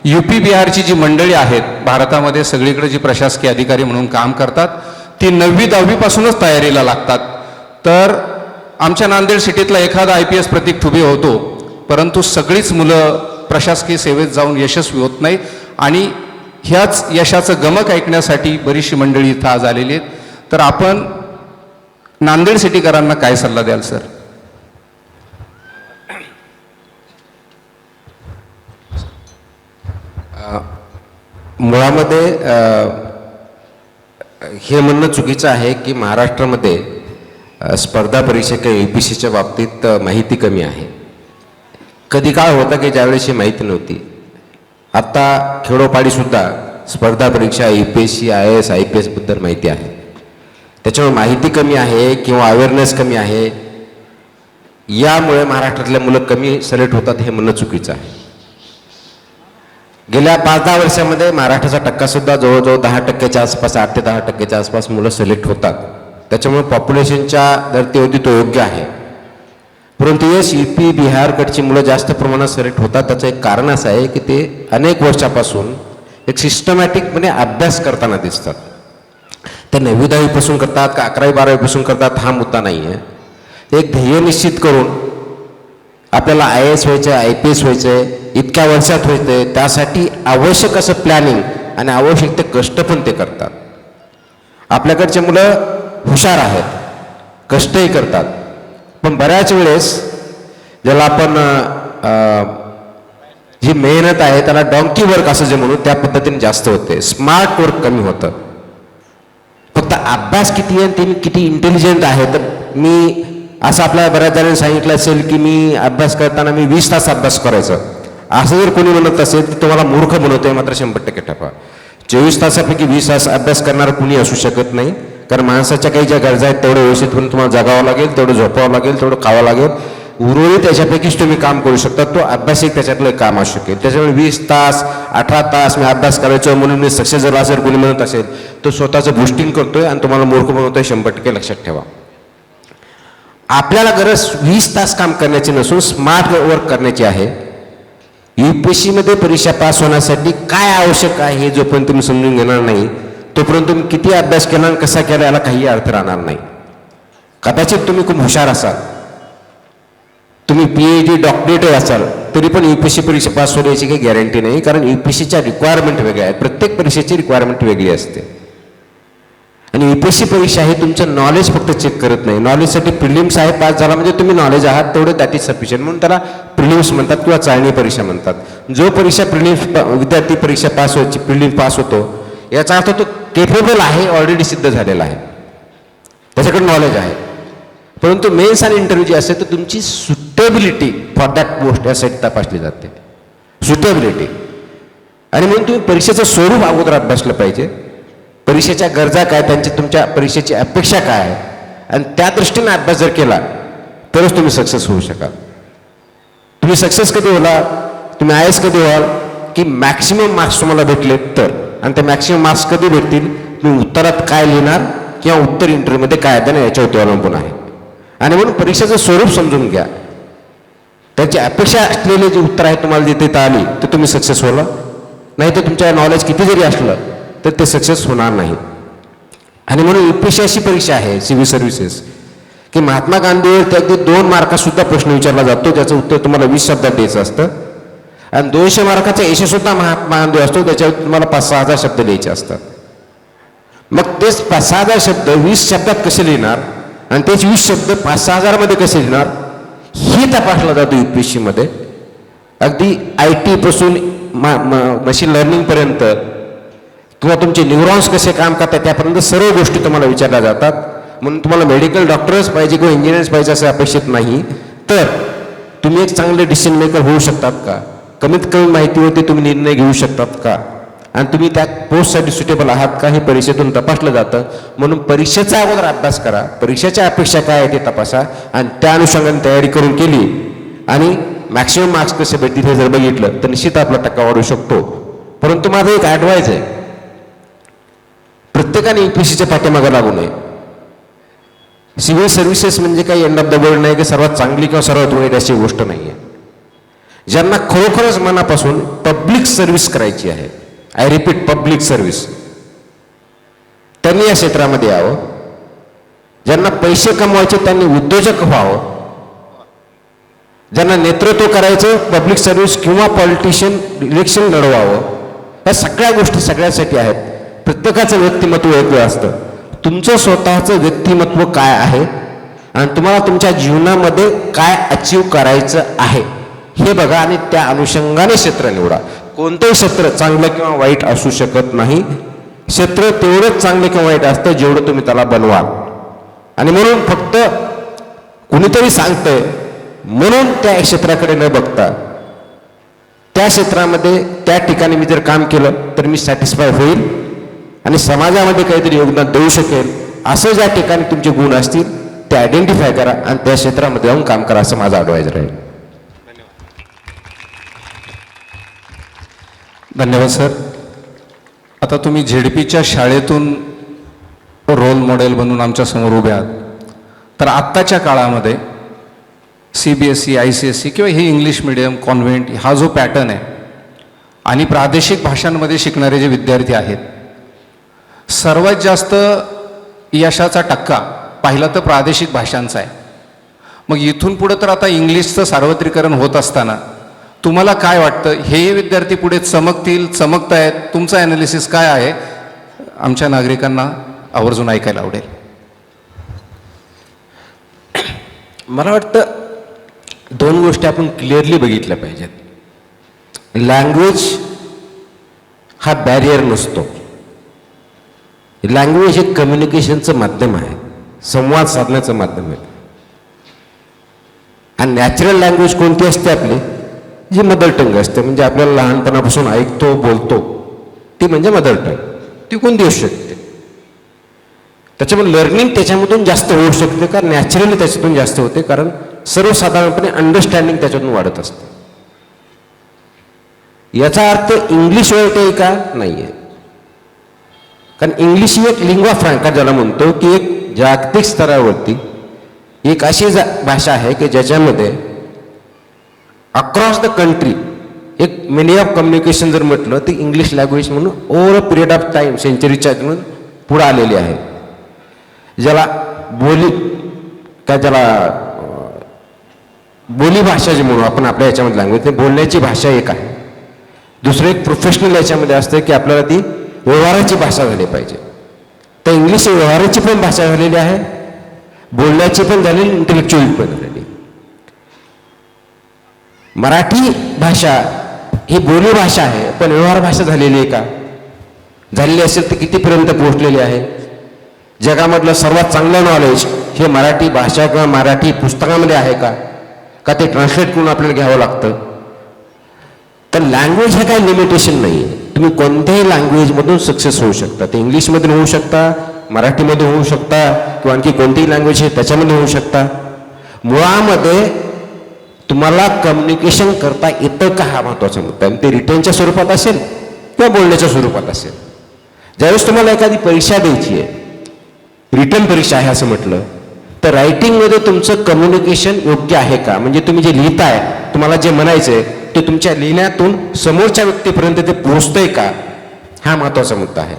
UP बिहारची जी मंडळी आहेत भारतामध्ये सगळीकडे जी प्रशासकीय अधिकारी म्हणून काम करतात ती 9वी 10वी पासूनच तयारीला लागतात. तर आमच्या नांदेड सिटीतला एखादा IPS प्रतीक ठुबे होतो, परंतु सगळीच मुलं प्रशासकीय सेवेत जाऊन यशस्वी होत नाही आणि ह्याच यशाचं गमक ऐकण्यासाठी बरीचशी मंडळी इथं आज आलेली आहेत. तर आपण नांदेड सिटीकरांना काय सल्ला द्याल सर? मुळामध्ये हे म्हणणं चुकीचं आहे की महाराष्ट्रामध्ये स्पर्धा परीक्षा किंवा UPSCच्या बाबतीत माहिती कमी आहे. कधी काळ होता की ज्यावेळेस ही माहिती नव्हती. आत्ता खेडोपाडीसुद्धा स्पर्धा परीक्षा UPSC IAS IPS बद्दल माहिती आहे. त्याच्यामुळे माहिती कमी आहे किंवा अवेअरनेस कमी आहे, यामुळे महाराष्ट्रातल्या मुलं कमी सिलेक्ट होतात हे म्हणणं चुकीचं आहे. गेल्या 5-10 वर्षामध्ये महाराष्ट्राचा टक्कासुद्धा जवळजवळ 10% आसपास, 8 ते 10% आसपास मुलं सिलेक्ट होतात. त्याच्यामुळे पॉप्युलेशनच्या धर्तीवरती तो योग्य आहे. परंतु यश UP बिहारकडची मुलं जास्त प्रमाणात सिलेक्ट होतात. त्याचं एक कारण असं आहे की ते अनेक वर्षापासून एक सिस्टमॅटिकपणे अभ्यास करताना दिसतात. ते 9वी 10वी पासून करतात का 11वी 12वी पासून करतात हा मुद्दा नाही आहे. एक ध्येय निश्चित करून आपल्याला IAS व्हायचं आहे, IPS व्हायचं आहे, इतक्या वर्षात व्हायचं आहे, त्यासाठी आवश्यक असं प्लॅनिंग आणि आवश्यक ते कष्ट पण ते करतात. आपल्याकडचे मुलं हुशार आहेत, कष्टही करतात, पण बऱ्याच वेळेस ज्याला आपण जी मेहनत आहे त्याला डॉंकी वर्क असं जे म्हणू त्या पद्धतीने जास्त होते, स्मार्ट वर्क कमी होतं. फक्त अभ्यास किती आहे ते किती इंटेलिजंट आहे. तर मी असं आपल्याला बऱ्याच जणांनी सांगितलं असेल की मी अभ्यास करताना मी 20 तास अभ्यास करायचं, असं जर कोणी म्हणत असेल तर तुम्हाला मूर्ख बनवतोय. मात्र 100% ठेवा. 24 तासापैकी 20 तास अभ्यास करणारा कुणी असू शकत नाही. कारण माणसाच्या काही ज्या गरजा आहेत तेवढं व्यवस्थितपणे तुम्हाला जगावं लागेल, तेवढं झोपावं लागेल, तेवढं खावं लागेल. उर्वरित त्याच्यापैकीच तुम्ही काम करू शकता. तो अभ्यास एक त्याच्यातलं काम असू शकेल. त्याच्यामुळे 20 तास 18 तास मी अभ्यास करायचो म्हणून मी सक्सेस झाला असेल कोणी म्हणत असेल तो स्वतःचं बूस्टिंग करतोय आणि तुम्हाला मूर्ख बनवतोय. 100% लक्षात ठेवा. आपल्याला गरज 20 तास काम करण्याची नसून स्मार्ट वर्क करण्याची आहे. UPSCमध्ये परीक्षा पास होण्यासाठी काय आवश्यक आहे हे जोपर्यंत तुम्ही समजून घेणार नाही तोपर्यंत तुम्ही किती अभ्यास केला आणि कसा केला याला काही अर्थ राहणार नाही. कदाचित तुम्ही खूप हुशार असाल, तुम्ही PhD डॉक्टरेट असाल, तरी पण UPSC परीक्षा पास होण्याची काही गॅरंटी नाही. कारण UPSCच्या रिक्वायरमेंट वेगळ्या आहेत. प्रत्येक परीक्षेची रिक्वायरमेंट वेगळी असते आणि UPSC परीक्षा हे तुमचं नॉलेज फक्त चेक करत नाही. नॉलेजसाठी प्रिलिम्स आहे, पास झाला म्हणजे तुम्ही नॉलेज आहात तेवढं दॅट इज सफिशियंट म्हणून त्याला प्रिलिम्स म्हणतात किंवा चाळणी परीक्षा म्हणतात. जो परीक्षा प्रिलिम्स विद्यार्थी परीक्षा पास व्हायची प्रिलिम्स पास होतो याचा अर्थ तो केपेबल आहे, ऑलरेडी सिद्ध झालेला आहे, त्याच्याकडे नॉलेज आहे. परंतु मेन्स आणि इंटरव्ह्यू जे असते तर तुमची सुटेबिलिटी फॉर दॅट पोस्ट यासाठी तपासली जाते, सुटेबिलिटी. आणि म्हणून तुम्ही परीक्षेचं स्वरूप अगोदर अभ्यासलं पाहिजे. परीक्षेच्या गरजा काय, त्यांची तुमच्या परीक्षेची अपेक्षा काय आहे आणि त्या दृष्टीने अभ्यास जर केला तरच तुम्ही सक्सेस होऊ शकाल. तुम्ही सक्सेस कधी होला, तुम्ही IAS कधी व्हाल की मॅक्सिमम मार्क्स तुम्हाला भेटले तर. आणि ते मॅक्सिमम मार्क्स कधी भेटतील, तुम्ही उत्तरात काय लिहिणार किंवा उत्तर इंटरव्ह्यूमध्ये काय आहे ना याच्यावरती अवलंबून आहे. आणि म्हणून परीक्षेचं स्वरूप समजून घ्या. त्याची अपेक्षा असलेले जे उत्तर आहे तुम्हाला जे देता आली तर तुम्ही सक्सेस होला, नाही तर तुमच्या नॉलेज किती जरी असलं तर ते सक्सेस होणार नाही. आणि म्हणून UPSC अशी परीक्षा आहे सिव्हिल सर्व्हिसेस की महात्मा गांधीवर अगदी 2 मार्कासुद्धा प्रश्न विचारला जातो ज्याचं उत्तर तुम्हाला 20 शब्दात द्यायचं असतं. आणि 200 मार्काचा एशेसुद्धा महात्मा गांधी असतो त्याच्यावर तुम्हाला 5-6 हजार शब्द लिहायचे असतात. मग तेच 5-6 हजार शब्द 20 शब्दात कसे लिहिणार आणि तेच 20 शब्द 5-6 हजारमध्ये कसे लिहिणार हे तपासलं जातं UPSCमध्ये. अगदी IT पासून मशीन लर्निंगपर्यंत किंवा तुमचे न्यूरॉन्स कसे काम करतात त्यापर्यंत सर्व गोष्टी तुम्हाला विचारल्या जातात. म्हणून तुम्हाला मेडिकल डॉक्टरच पाहिजे किंवा इंजिनियर्स पाहिजे असं अपेक्षित नाही. तर तुम्ही एक चांगले डिसिजन मेकर होऊ शकतात का, कमीत कमी माहितीवरती तुम्ही निर्णय घेऊ शकतात का, आणि तुम्ही त्या पोस्टसाठी सुटेबल आहात का हे परीक्षेतून तपासलं जातं. म्हणून परीक्षेचा अगोदर अभ्यास करा, परीक्षेच्या अपेक्षा काय आहे ते तपासा, आणि त्या अनुषंगाने तयारी करून केली आणि मॅक्सिमम मार्क्स कसे भेटतील हे जर बघितलं तर निश्चित आपला टक्का वाढू शकतो. परंतु माझं एक ॲडवाईज आहे, प्रत्येकाने UPSCच्या पाठीमागे लागू नये. सिव्हिल सर्व्हिसेस म्हणजे काही एंड ऑफ द वर्ल्ड नाही की सर्वात चांगली किंवा सर्वात वाईट अशी गोष्ट नाही आहे. ज्यांना खरोखरच मनापासून पब्लिक सर्व्हिस करायची आहे, आय रिपीट पब्लिक सर्व्हिस, त्यांनी या क्षेत्रामध्ये यावं. ज्यांना पैसे कमवायचे त्यांनी उद्योजक व्हावं. ज्यांना नेतृत्व करायचं पब्लिक सर्व्हिस किंवा पॉलिटिशियन इलेक्शन लढवावं. या सगळ्या गोष्टी सगळ्यासाठी आहेत. प्रत्येकाचं व्यक्तिमत्व वेगळं असतं. तुमचं स्वतःचं व्यक्तिमत्व काय आहे आणि तुम्हाला तुमच्या जीवनामध्ये काय अचीव करायचं आहे हे बघा आणि त्या अनुषंगाने क्षेत्र निवडा. कोणतंही क्षेत्र चांगलं किंवा वाईट असू शकत नाही. क्षेत्र तेवढंच चांगलं किंवा वाईट असतं जेवढं तुम्ही त्याला बनवाल. आणि म्हणून फक्त कुणीतरी सांगतंय म्हणून त्या क्षेत्राकडे न बघता त्या क्षेत्रामध्ये त्या ठिकाणी मी जर काम केलं तर मी सॅटिस्फाय होईल आणि समाजामध्ये काहीतरी योगदान देऊ शकेल असं ज्या ठिकाणी तुमचे गुण असतील ते आयडेंटिफाय करा आणि त्या क्षेत्रामध्ये जाऊन काम करा असं माझं ॲडवाईज राहील. धन्यवाद सर. आता तुम्ही ZPच्या शाळेतून रोल मॉडेल बनून आमच्या समोर उभे आहात. तर आत्ताच्या काळामध्ये CBSE ICSE किंवा हे इंग्लिश मिडियम कॉन्व्हेंट हा जो पॅटर्न आहे आणि प्रादेशिक भाषांमध्ये शिकणारे जे विद्यार्थी आहेत, सर्वात जास्त यशाचा टक्का पाहिला तर प्रादेशिक भाषांचा आहे. मग इथून पुढं तर आता इंग्लिशचं सार्वत्रिकरण होत असताना तुम्हाला काय वाटतं, हे विद्यार्थी पुढे चमकतील, चमकत आहेत, तुमचं ॲनालिसिस काय आहे, आमच्या नागरिकांना आवर्जून ऐकायला आवडेल. मला वाटतं दोन गोष्टी आपण क्लिअरली बघितल्या पाहिजेत. लँग्वेज हा बॅरियर नसतो. लँग्वेज हे कम्युनिकेशनचं माध्यम आहे, संवाद साधण्याचं माध्यम आहे. आणि नॅचरल लँग्वेज कोणती असते आपली, जी मदर टंग असते, म्हणजे आपल्याला लहानपणापासून ऐकतो बोलतो ती म्हणजे मदर टंग. ती कोणती असू शकते. त्याच्यामुळे लर्निंग त्याच्यामधून जास्त होऊ शकते, कारण नॅचरली त्याच्यातून जास्त होते, कारण सर्वसाधारणपणे अंडरस्टँडिंग त्याच्यातून वाढत असते. याचा अर्थ इंग्लिश वाईट आहे का, नाही आहे. कारण इंग्लिश ही एक लिंग्वा फ्रँका ज्याला म्हणतो, की एक जागतिक स्तरावरती एक अशी भाषा आहे की ज्याच्यामध्ये अक्रॉस द कंट्री एक मिनी ऑफ कम्युनिकेशन जर म्हटलं तर इंग्लिश लँग्वेज म्हणून over a period of time सेंचुरीच्या म्हणून पुढे आलेली आहे. ज्याला बोली भाषा जी म्हणू आपण आपल्या याच्यामध्ये लँग्वेज, ते बोलण्याची भाषा एक आहे. दुसरं एक प्रोफेशनल याच्यामध्ये असतं की आपल्याला ती व्यवहाराची भाषा झाली पाहिजे. तर इंग्लिश व्यवहाराची पण भाषा झालेली आहे, बोलण्याची पण झालेली, इंटेलेक्च्युअल पण झालेली. मराठी भाषा ही बोली भाषा आहे पण व्यवहार भाषा झालेली आहे का, झालेली असेल तर कितीपर्यंत पोहोचलेली आहे. जगामधलं सर्वात चांगलं नॉलेज हे मराठी भाषा किंवा मराठी पुस्तकामध्ये आहे का ते ट्रान्सलेट करून आपल्याला घ्यावं लागतं. तर लँग्वेज हे काही लिमिटेशन नाही आहे. तुम्ही कोणत्याही लँग्वेजमधून सक्सेस होऊ शकता. ते इंग्लिशमधून होऊ शकता, मराठीमध्ये होऊ शकता किंवा आणखी कोणतीही लँग्वेज आहे त्याच्यामध्ये होऊ शकता. मुळामध्ये तुम्हाला कम्युनिकेशन करता येतं का हा महत्त्वाचा मुद्दा आहे. ते रिटर्नच्या स्वरूपात असेल किंवा बोलण्याच्या स्वरूपात असेल. ज्यावेळेस तुम्हाला एखादी परीक्षा द्यायची आहे, रिटर्न परीक्षा आहे असं म्हटलं, तर रायटिंगमध्ये तुमचं कम्युनिकेशन योग्य आहे का, म्हणजे तुम्ही जे लिहिताय, तुम्हाला जे म्हणायचं आहे ते तुमच्या लिहिण्यातून समोरच्या व्यक्तीपर्यंत ते पोहोचतंय का, हा महत्त्वाचा मुद्दा आहे.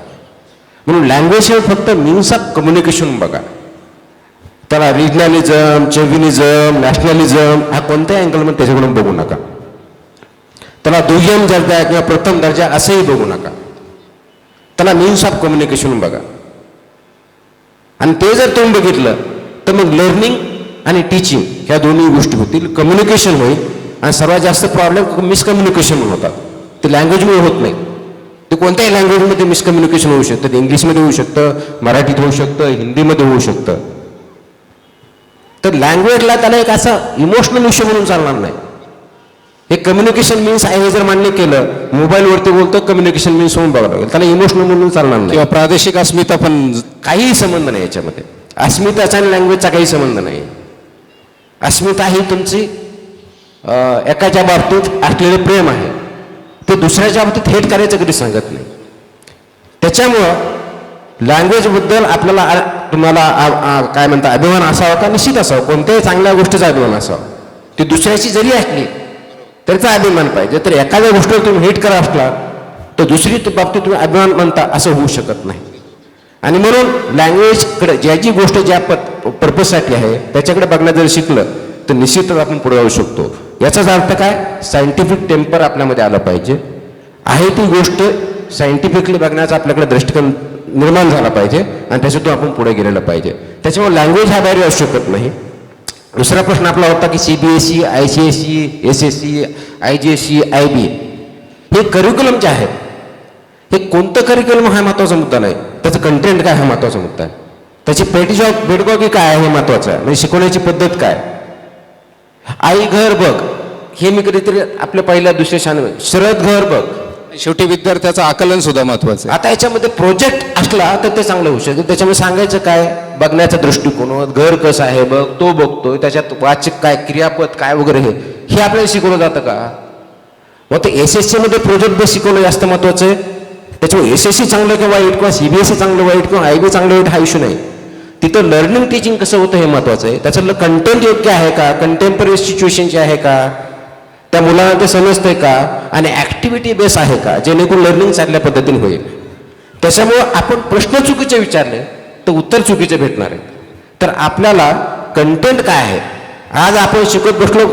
म्हणून लँग्वेज हे फक्त मीन्स ऑफ कम्युनिकेशन बघा. त्याला रिजनलिझम, चेव्हिनिझम, नॅशनलिझम हा कोणत्याही अँगलमध्ये त्याच्याकडून बघू नका. त्याला दुय्यम दर्जा किंवा प्रथम दर्जा असंही बघू नका. त्याला मीन्स ऑफ कम्युनिकेशन बघा. आणि ते जर तुम्ही बघितलं तर मग लर्निंग आणि टीचिंग ह्या दोन्ही गोष्टी होतील, कम्युनिकेशन होईल. आणि सर्वात जास्त प्रॉब्लेम मिसकम्युनिकेशन होतात. ते लँग्वेजमुळे होत नाही. ते कोणत्याही लँग्वेजमध्ये मिसकम्युनिकेशन होऊ शकतं. ते इंग्लिशमध्ये होऊ शकतं, मराठीत होऊ शकतं, हिंदीमध्ये होऊ शकतं. तर लँग्वेजला त्याला एक असा इमोशनल इश्यू म्हणून चालणार नाही. हे कम्युनिकेशन मीन्स आहे हे जर मान्य केलं, मोबाईलवरती बोलतो कम्युनिकेशन मीन्स होऊन बघावं लागेल, त्याला इमोशनल म्हणून चालणार नाही. किंवा प्रादेशिक अस्मिता पण काहीही संबंध नाही याच्यामध्ये. अस्मिताचा आणि लँग्वेजचा काही संबंध नाही. अस्मिता ही तुमची एकाच्या बाबतीत असलेले प्रेम आहे, ते दुसऱ्याच्या बाबतीत हेट करायचं कधी सांगत नाही. त्याच्यामुळं लँग्वेजबद्दल आपल्याला तुम्हाला काय म्हणता अभिमान असावा का? निश्चित असावा. कोणत्याही चांगल्या गोष्टीचा अभिमान असावा. ती दुसऱ्याची जरी असली त्याचा अभिमान पाहिजे. तर एखाद्या गोष्टीवर तुम्ही हेट करा असला तर दुसरी बाबतीत तुम्ही अभिमान म्हणता असं होऊ शकत नाही. आणि म्हणून लँग्वेजकडे ज्या जी गोष्ट ज्या पर्पजसाठी आहे त्याच्याकडे बघण्यात जर शिकलं तर निश्चितच आपण पुढे जाऊ शकतो. याचाच अर्थ काय? सायंटिफिक टेम्पर आपल्यामध्ये आलं पाहिजे. आहे ती गोष्ट सायंटिफिकली बघण्याचा आपल्याकडे दृष्टिकोन निर्माण झाला पाहिजे आणि त्याच्यातून आपण पुढे गेलेलं पाहिजे. त्याच्यामुळे लँग्वेज हा बाहेर असू शकत नाही. दुसरा प्रश्न आपला होता की CBSE, ICSE, SSE, IGSE, IB हे करिक्युलम जे आहेत, हे कोणतं करिक्युलम हा महत्त्वाचा मुद्दा नाही, त्याचं कंटेंट काय हा महत्त्वाचा मुद्दा आहे. त्याची पेडगॉगी काय आहे हे महत्त्वाचं आहे. म्हणजे शिकवण्याची पद्धत काय. आई घर बघ हे मी कधीतरी आपल्या पहिल्या दुसऱ्या शरद घर बघ. शेवटी विद्यार्थ्याचं आकलन सुद्धा महत्वाचं आहे. आता याच्यामध्ये प्रोजेक्ट असला तर ते चांगलं होऊ शकतं. त्याच्यामध्ये सांगायचं काय, बघण्याचा दृष्टिकोन, घर कसं आहे बघ, तो बघतोय, त्याच्यात वाचक काय, क्रियापद काय वगैरे हे आपल्याला शिकवलं जातं का? मग ते SSC मध्ये प्रोजेक्ट बेस शिकवणं जास्त महत्वाचं आहे. त्याच्यामुळे SSC चांगलं किंवा वाईट किंवा CBSE चांगलं वाईट किंवा IB चांगलं वाईट हा इश्यू नाही. तिथं लर्निंग टीचिंग कसं होतं हे महत्वाचं आहे. त्याचं कंटेंट योग्य आहे का, कंटेम्पररी सिच्युएशनचे आहे का, त्या मुलांना ते समजतंय का, आणि ॲक्टिव्हिटी बेस आहे का, जेणेकरून लर्निंग चांगल्या पद्धतीने होईल. त्याच्यामुळं आपण प्रश्न चुकीचे विचारले तर उत्तर चुकीचे भेटणार आहे. तर आपल्याला कंटेंट काय आहे. आज आपण शिकत बसलो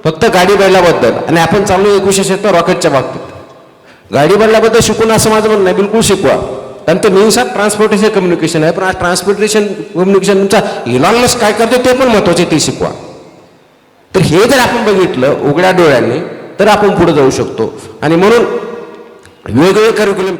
फक्त गाडी बैलाबद्दल आणि आपण चाललो 2100 रॉकेटच्या बाबतीत. गाडी बैलाबद्दल शिकून असं माझं म्हणणं नाही, बिलकुल शिकवा. कारण ते मीन्स ऑफ ट्रान्सपोर्टेशन कम्युनिकेशन आहे. पण आज ट्रान्सपोर्टेशन कम्युनिकेशन तुमचा इलॉनमस्क काय करतो ते पण महत्त्वाचे, ते शिकवा. तर हे जर आपण बघितलं उघड्या डोळ्यांनी तर आपण पुढे जाऊ शकतो. आणि म्हणून वेगवेगळे करिक्युलम